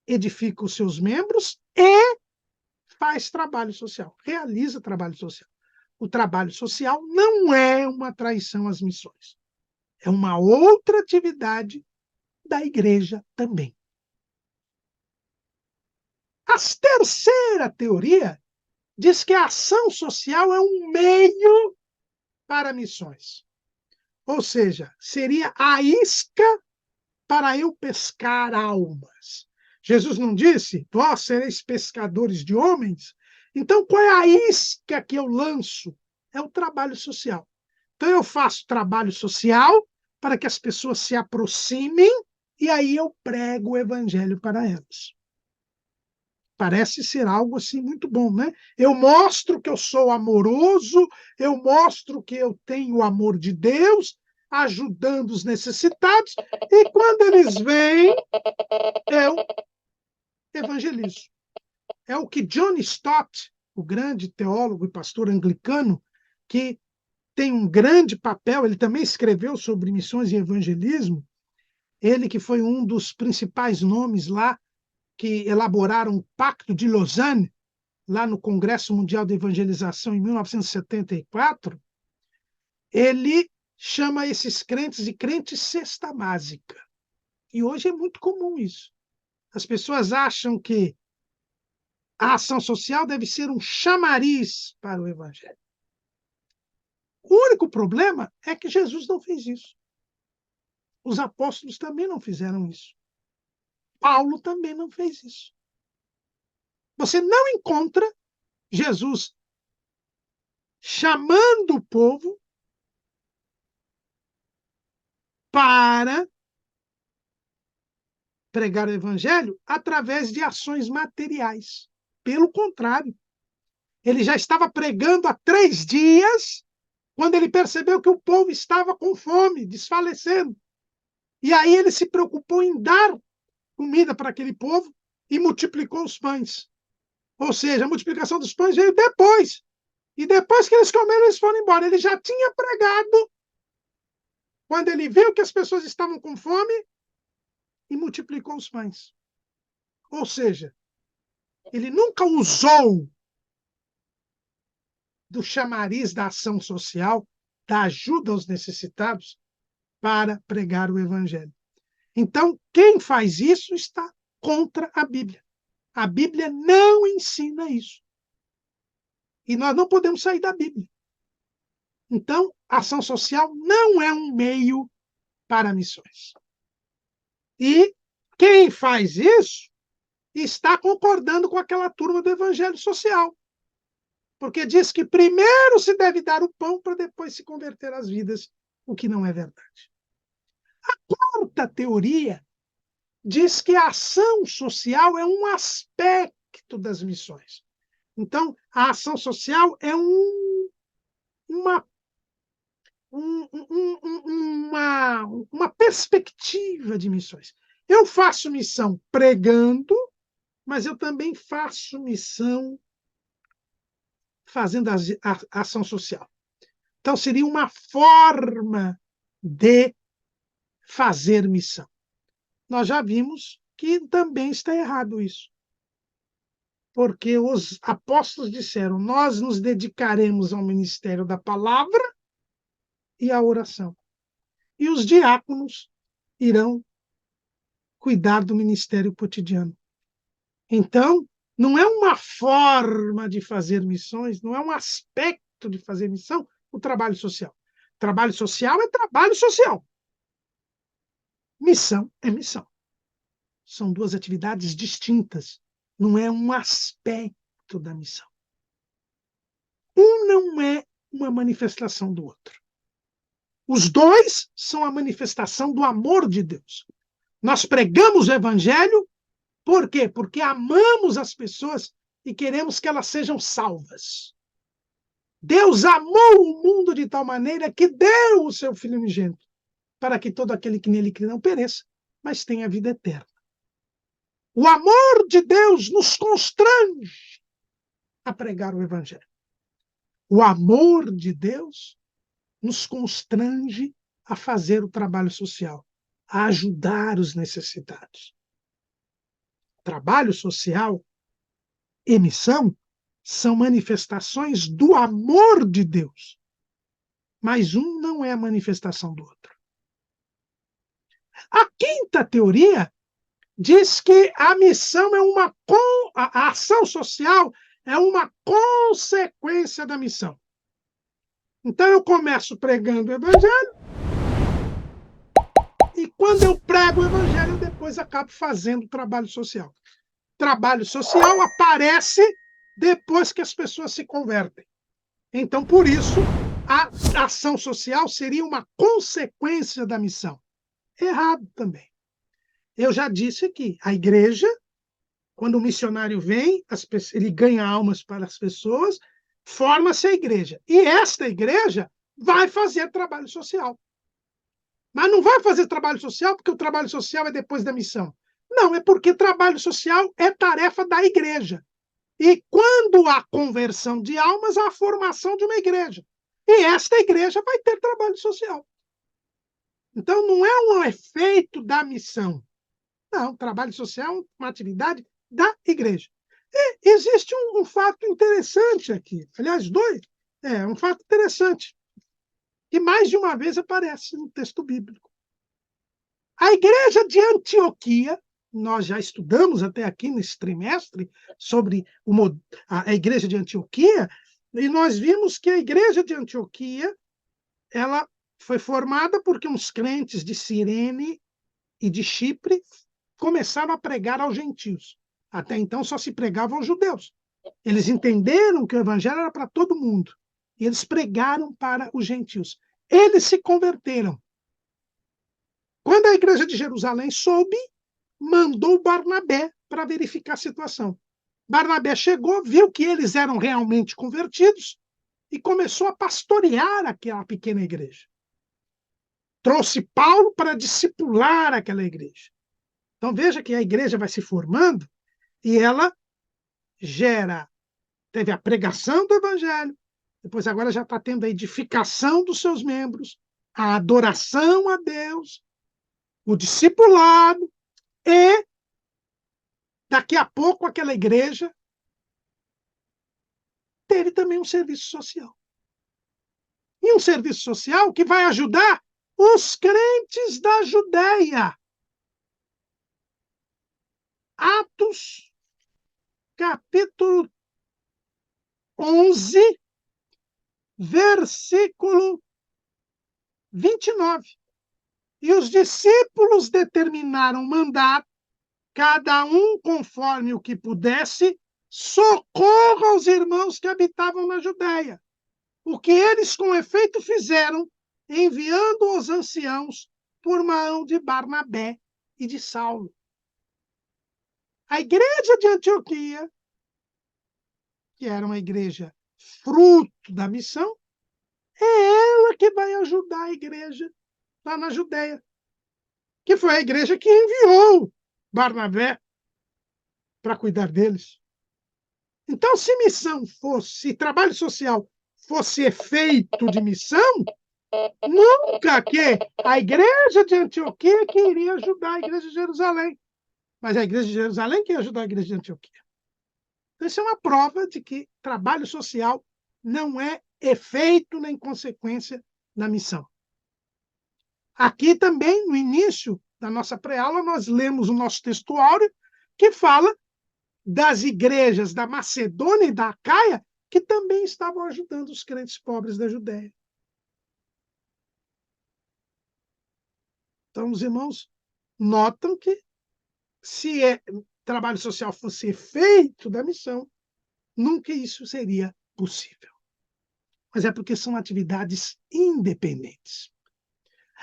edifica os seus membros e faz trabalho social, realiza trabalho social. O trabalho social não é uma traição às missões. É uma outra atividade da igreja também. A terceira teoria diz que a ação social é um meio para missões. Ou seja, seria a isca para eu pescar almas. Jesus não disse, vós sereis pescadores de homens? Então, qual é a isca que eu lanço? É o trabalho social. Então, eu faço trabalho social para que as pessoas se aproximem e aí eu prego o evangelho para elas. Parece ser algo assim muito bom, né? Eu mostro que eu sou amoroso, eu mostro que eu tenho o amor de Deus, ajudando os necessitados, e quando eles vêm, eu evangelizo. É o que John Stott, o grande teólogo e pastor anglicano, que tem um grande papel, ele também escreveu sobre missões e evangelismo, ele que foi um dos principais nomes lá que elaboraram o Pacto de Lausanne, lá no Congresso Mundial de Evangelização, em 1974, ele chama esses crentes de crentes cesta básica. E hoje é muito comum isso. As pessoas acham que a ação social deve ser um chamariz para o evangelho. O único problema é que Jesus não fez isso. Os apóstolos também não fizeram isso. Paulo também não fez isso. Você não encontra Jesus chamando o povo para pregar o evangelho através de ações materiais. Pelo contrário, ele já estava pregando há 3 dias, quando ele percebeu que o povo estava com fome, desfalecendo. E aí ele se preocupou em dar comida para aquele povo e multiplicou os pães. Ou seja, a multiplicação dos pães veio depois. E depois que eles comeram, eles foram embora. Ele já tinha pregado quando ele viu que as pessoas estavam com fome e multiplicou os pães. Ou seja, ele nunca usou do chamariz da ação social, da ajuda aos necessitados, para pregar o evangelho. Então, quem faz isso está contra a Bíblia. A Bíblia não ensina isso. E nós não podemos sair da Bíblia. Então, a ação social não é um meio para missões. E quem faz isso está concordando com aquela turma do evangelho social. Porque diz que primeiro se deve dar o pão para depois se converter as vidas, o que não é verdade. A quarta teoria diz que a ação social é um aspecto das missões. Então, a ação social é uma perspectiva de missões. Eu faço missão pregando, mas eu também faço missão fazendo a ação social. Então, seria uma forma de fazer missão. Nós já vimos que também está errado isso. Porque os apóstolos disseram, nós nos dedicaremos ao ministério da palavra e à oração. E os diáconos irão cuidar do ministério cotidiano. Então, não é uma forma de fazer missões, não é um aspecto de fazer missão, o trabalho social. Trabalho social é trabalho social. Missão é missão. São 2 atividades distintas. Não é um aspecto da missão. Um não é uma manifestação do outro. Os 2 são a manifestação do amor de Deus. Nós pregamos o evangelho, por quê? Porque amamos as pessoas e queremos que elas sejam salvas. Deus amou o mundo de tal maneira que deu o seu Filho unigênito, para que todo aquele que nele crê não pereça, mas tenha vida eterna. O amor de Deus nos constrange a pregar o evangelho. O amor de Deus nos constrange a fazer o trabalho social, a ajudar os necessitados. Trabalho social e missão são manifestações do amor de Deus, mas um não é a manifestação do outro. A quinta teoria diz que a missão é a ação social é uma consequência da missão. Então eu começo pregando o evangelho e quando eu prego o evangelho, eu depois acabo fazendo trabalho social. Trabalho social aparece depois que as pessoas se convertem. Então, por isso, a ação social seria uma consequência da missão. Errado também. Eu já disse aqui, a igreja, quando o missionário vem, ele ganha almas para as pessoas, forma-se a igreja. E esta igreja vai fazer trabalho social. Mas não vai fazer trabalho social porque o trabalho social é depois da missão. Não, é porque trabalho social é tarefa da igreja. E quando há conversão de almas, há a formação de uma igreja. E esta igreja vai ter trabalho social. Então, não é um efeito da missão. Não, trabalho social é uma atividade da igreja. E existe um fato interessante aqui. Aliás, dois. Um fato interessante. Que mais de uma vez aparece no texto bíblico. A igreja de Antioquia, nós já estudamos até aqui nesse trimestre sobre a igreja de Antioquia, e nós vimos que a igreja de Antioquia ela foi formada porque uns crentes de Cirene e de Chipre começaram a pregar aos gentios. Até então só se pregava aos judeus. Eles entenderam que o evangelho era para todo mundo. E eles pregaram para os gentios. Eles se converteram. Quando a igreja de Jerusalém soube, mandou Barnabé para verificar a situação. Barnabé chegou, viu que eles eram realmente convertidos e começou a pastorear aquela pequena igreja. Trouxe Paulo para discipular aquela igreja. Então veja que a igreja vai se formando e ela teve a pregação do evangelho, depois agora já está tendo a edificação dos seus membros, a adoração a Deus, o discipulado e daqui a pouco aquela igreja teve também um serviço social. E um serviço social que vai ajudar os crentes da Judéia. Atos, capítulo 11, versículo 29. E os discípulos determinaram mandar, cada um conforme o que pudesse, socorro aos irmãos que habitavam na Judéia. O que eles com efeito fizeram, enviando os anciãos por mão de Barnabé e de Saulo. A igreja de Antioquia, que era uma igreja fruto da missão, é ela que vai ajudar a igreja lá na Judéia, que foi a igreja que enviou Barnabé para cuidar deles. Então, se trabalho social fosse efeito de missão, nunca que a igreja de Antioquia queria ajudar a igreja de Jerusalém. Mas a igreja de Jerusalém queria ajudar a igreja de Antioquia. Então, isso é uma prova de que trabalho social não é efeito nem consequência da missão. Aqui também, no início da nossa pré-aula, nós lemos o nosso texto áureo, que fala das igrejas da Macedônia e da Acaia, que também estavam ajudando os crentes pobres da Judéia. Então, os irmãos notam que se trabalho social fosse efeito da missão, nunca isso seria possível. Mas é porque são atividades independentes.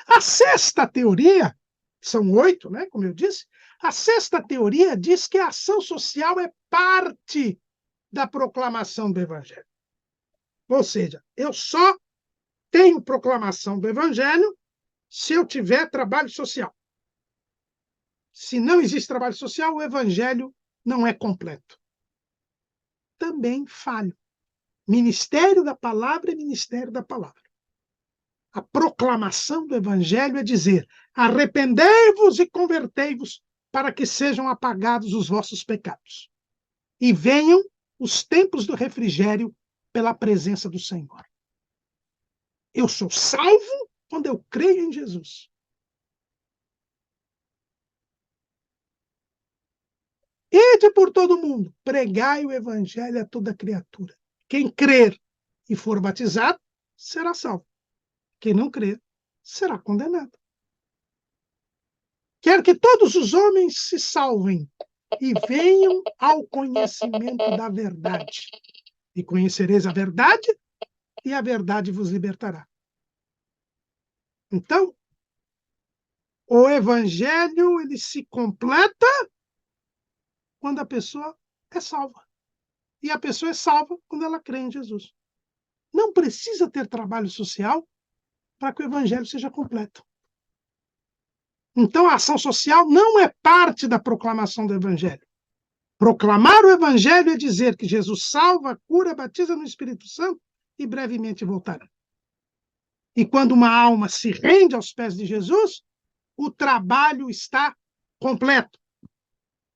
A sexta teoria, são 8, né, como eu disse, a sexta teoria diz que a ação social é parte da proclamação do Evangelho. Ou seja, eu só tenho proclamação do Evangelho se eu tiver trabalho social. Se não existe trabalho social, o Evangelho não é completo. Também falho. Ministério da palavra é ministério da palavra. A proclamação do Evangelho é dizer: arrependei-vos e convertei-vos para que sejam apagados os vossos pecados. E venham os tempos do refrigério pela presença do Senhor. Eu sou salvo quando eu creio em Jesus. Ide por todo mundo, pregai o evangelho a toda criatura. Quem crer e for batizado, será salvo. Quem não crer, será condenado. Quer que todos os homens se salvem e venham ao conhecimento da verdade. E conhecereis a verdade, e a verdade vos libertará. Então, o evangelho ele se completa quando a pessoa é salva. E a pessoa é salva quando ela crê em Jesus. Não precisa ter trabalho social para que o evangelho seja completo. Então, a ação social não é parte da proclamação do evangelho. Proclamar o evangelho é dizer que Jesus salva, cura, batiza no Espírito Santo e brevemente voltará. E quando uma alma se rende aos pés de Jesus, o trabalho está completo.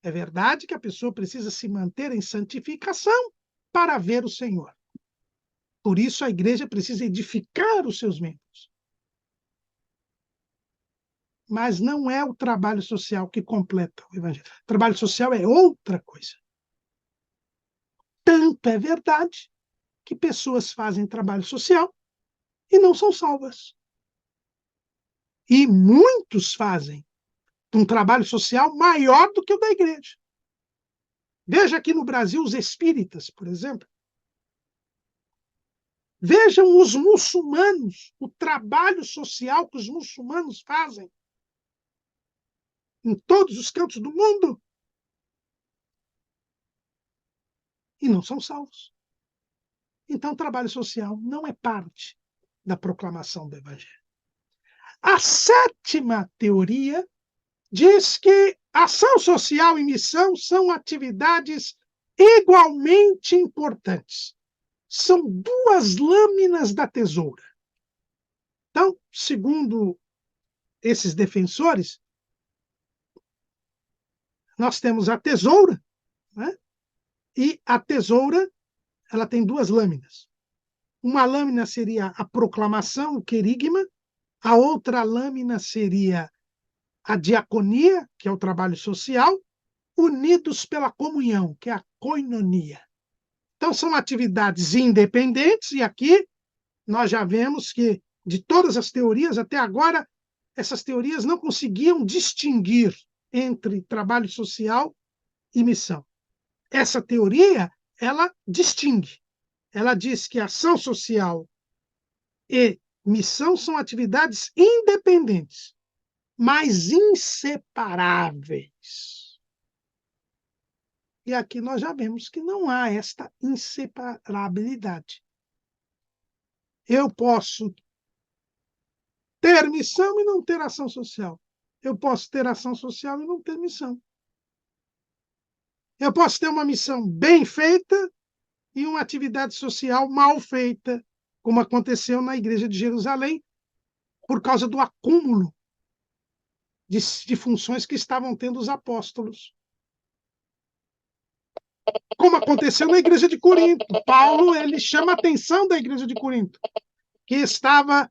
É verdade que a pessoa precisa se manter em santificação para ver o Senhor. Por isso, a igreja precisa edificar os seus membros. Mas não é o trabalho social que completa o evangelho. O trabalho social é outra coisa. Tanto é verdade que pessoas fazem trabalho social e não são salvas. E muitos fazem um trabalho social maior do que o da igreja. Veja aqui no Brasil os espíritas, por exemplo. Vejam os muçulmanos, o trabalho social que os muçulmanos fazem em todos os cantos do mundo e não são salvos. Então, o trabalho social não é parte da proclamação do Evangelho. A sétima teoria diz que ação social e missão são atividades igualmente importantes. São duas lâminas da tesoura. Então, segundo esses defensores, nós temos a tesoura, né? E a tesoura ela tem duas lâminas. Uma lâmina seria a proclamação, o querigma, a outra lâmina seria a diaconia, que é o trabalho social, unidos pela comunhão, que é a koinonia. Então, são atividades independentes, e aqui nós já vemos que, de todas as teorias, até agora, essas teorias não conseguiam distinguir entre trabalho social e missão. Essa teoria, ela distingue. Ela diz que ação social e missão são atividades independentes, mas inseparáveis. E aqui nós já vemos que não há esta inseparabilidade. Eu posso ter missão e não ter ação social. Eu posso ter ação social e não ter missão. Eu posso ter uma missão bem feita e uma atividade social mal feita, como aconteceu na Igreja de Jerusalém, por causa do acúmulo de funções que estavam tendo os apóstolos. Como aconteceu na Igreja de Corinto. Paulo ele chama a atenção da Igreja de Corinto, que estava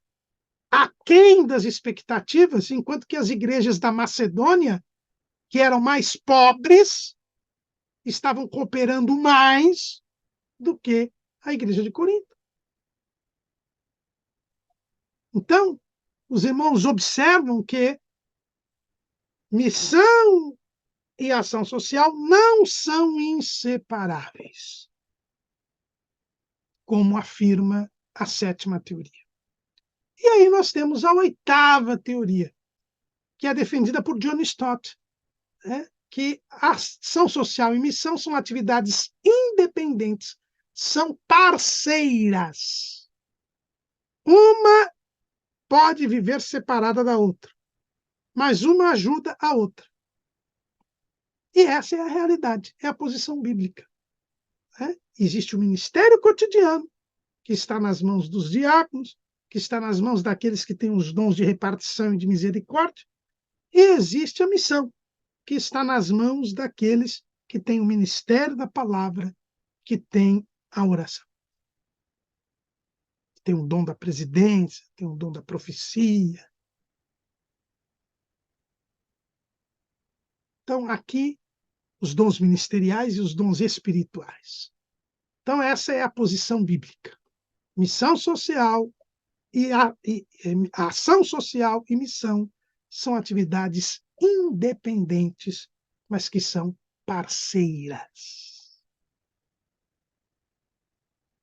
aquém das expectativas, enquanto que as igrejas da Macedônia, que eram mais pobres, estavam cooperando mais do que a Igreja de Corinto. Então, os irmãos observam que missão e ação social não são inseparáveis, como afirma a sétima teoria. E aí nós temos a oitava teoria, que é defendida por John Stott, né? Que ação social e missão são atividades independentes, são parceiras. Uma pode viver separada da outra, mas uma ajuda a outra. E essa é a realidade, é a posição bíblica. Né? Existe o ministério cotidiano, que está nas mãos dos diáconos, que está nas mãos daqueles que têm os dons de repartição e de misericórdia, e existe a missão, que está nas mãos daqueles que têm o ministério da palavra, que têm a oração. Tem o dom da presidência, tem o dom da profecia. Então, aqui os dons ministeriais e os dons espirituais. Então, essa é a posição bíblica. Missão social e a ação social e missão são atividades independentes, mas que são parceiras.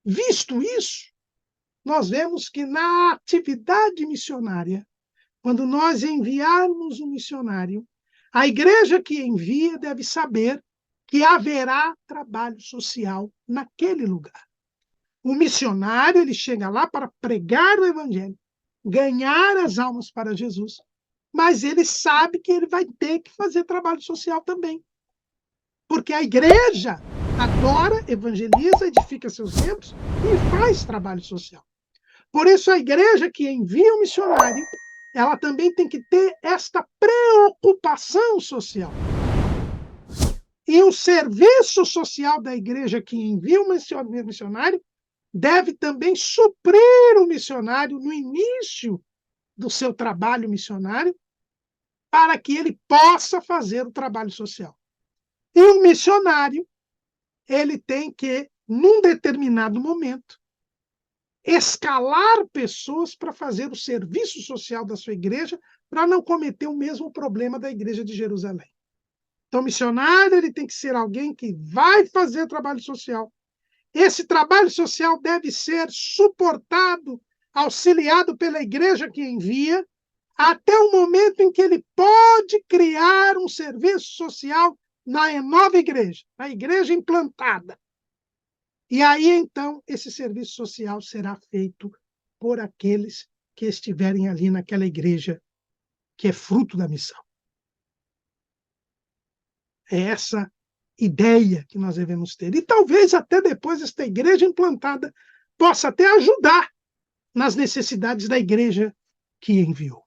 Visto isso, nós vemos que na atividade missionária, quando nós enviarmos um missionário, a igreja que envia deve saber que haverá trabalho social naquele lugar. O missionário, ele chega lá para pregar o evangelho, ganhar as almas para Jesus, mas ele sabe que ele vai ter que fazer trabalho social também. Porque a igreja adora, evangeliza, edifica seus membros e faz trabalho social. Por isso, a igreja que envia o missionário, ela também tem que ter esta preocupação social. E o serviço social da igreja que envia o missionário deve também suprir o missionário no início do seu trabalho missionário, para que ele possa fazer o trabalho social. E o missionário, ele tem que, num determinado momento, escalar pessoas para fazer o serviço social da sua igreja, para não cometer o mesmo problema da igreja de Jerusalém. Então, o missionário, ele tem que ser alguém que vai fazer trabalho social. Esse trabalho social deve ser suportado, auxiliado pela igreja que envia, até o momento em que ele pode criar um serviço social na nova igreja, na igreja implantada. E aí, então, esse serviço social será feito por aqueles que estiverem ali naquela igreja que é fruto da missão. É essa ideia que nós devemos ter. E talvez até depois esta igreja implantada possa até ajudar nas necessidades da igreja que enviou.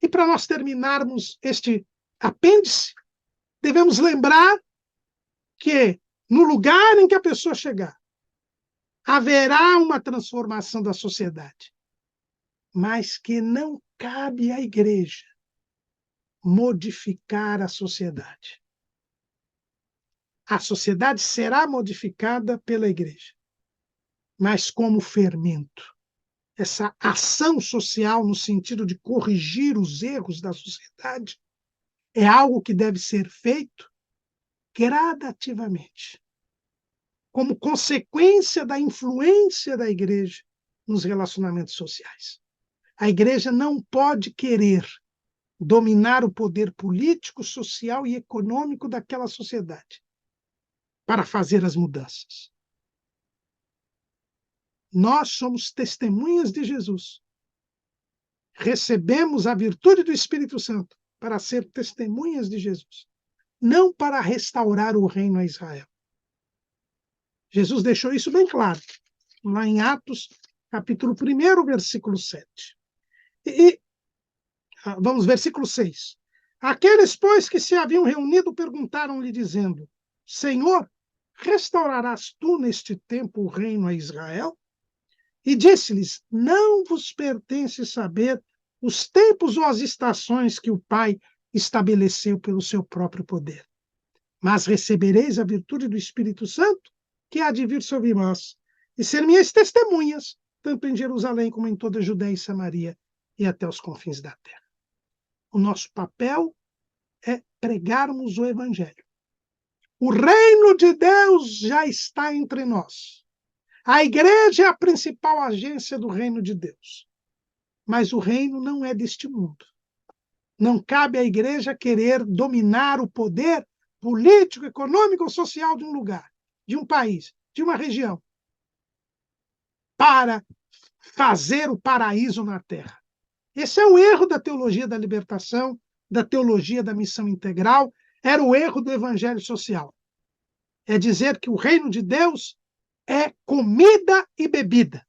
E para nós terminarmos este apêndice, devemos lembrar que no lugar em que a pessoa chegar, haverá uma transformação da sociedade, mas que não cabe à igreja modificar a sociedade. A sociedade será modificada pela igreja, mas como fermento. Essa ação social, no sentido de corrigir os erros da sociedade, é algo que deve ser feito gradativamente, como consequência da influência da igreja nos relacionamentos sociais. A igreja não pode querer dominar o poder político, social e econômico daquela sociedade para fazer as mudanças. Nós somos testemunhas de Jesus. Recebemos a virtude do Espírito Santo para ser testemunhas de Jesus, não para restaurar o reino a Israel. Jesus deixou isso bem claro, lá em Atos, capítulo 1, versículo 7. Vamos, versículo 6. Aqueles, pois, que se haviam reunido, perguntaram-lhe, dizendo: Senhor, restaurarás tu neste tempo o reino a Israel? E disse-lhes: Não vos pertence saber os tempos ou as estações que o Pai estabeleceu pelo seu próprio poder. Mas recebereis a virtude do Espírito Santo, que há de vir sobre vós, e ser minhas testemunhas, tanto em Jerusalém como em toda a Judéia e Samaria, e até os confins da terra. O nosso papel é pregarmos o Evangelho. O reino de Deus já está entre nós. A igreja é a principal agência do reino de Deus. Mas o reino não é deste mundo. Não cabe à igreja querer dominar o poder político, econômico ou social de um lugar, de um país, de uma região, para fazer o paraíso na terra. Esse é o erro da teologia da libertação, da teologia da missão integral, era o erro do evangelho social. É dizer que o reino de Deus é comida e bebida.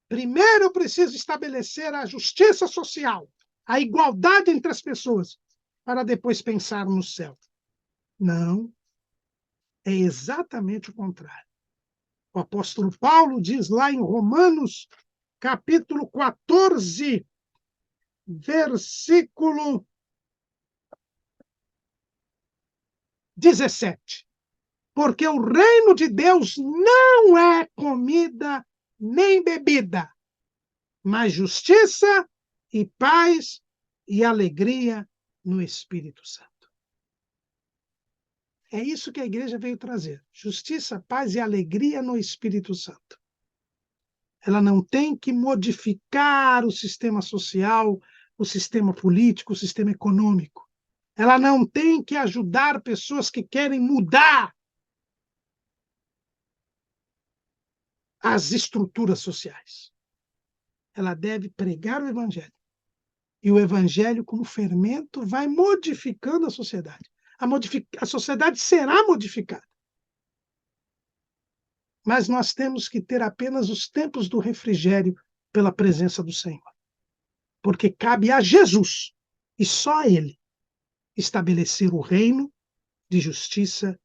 Primeiro eu preciso estabelecer a justiça social, a igualdade entre as pessoas, para depois pensar no céu. Não, é exatamente o contrário. O apóstolo Paulo diz lá em Romanos, capítulo 14, versículo 17. Porque o reino de Deus não é comida nem bebida, mas justiça e paz e alegria no Espírito Santo. É isso que a igreja veio trazer: justiça, paz e alegria no Espírito Santo. Ela não tem que modificar o sistema social, o sistema político, o sistema econômico. Ela não tem que ajudar pessoas que querem mudar as estruturas sociais. Ela deve pregar o evangelho. E o evangelho, como fermento, vai modificando a sociedade. A sociedade será modificada. Mas nós temos que ter apenas os tempos do refrigério pela presença do Senhor. Porque cabe a Jesus, e só a Ele, estabelecer o reino de justiça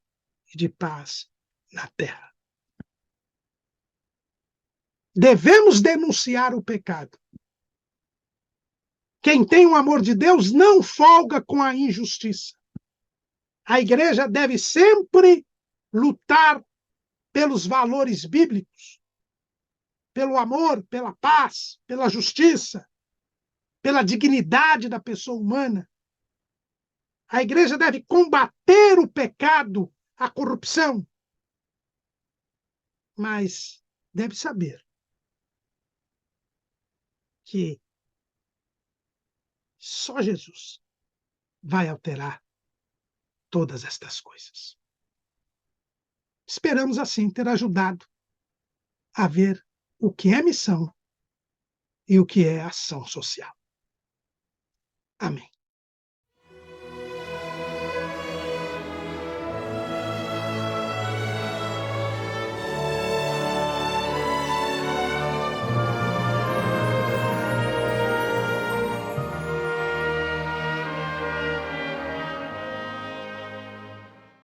e de paz na terra. Devemos denunciar o pecado. Quem tem o amor de Deus não folga com a injustiça. A igreja deve sempre lutar pelos valores bíblicos, pelo amor, pela paz, pela justiça, pela dignidade da pessoa humana. A igreja deve combater o pecado, a corrupção, mas deve saber que só Jesus vai alterar todas estas coisas. Esperamos, assim, ter ajudado a ver o que é missão e o que é ação social. Amém.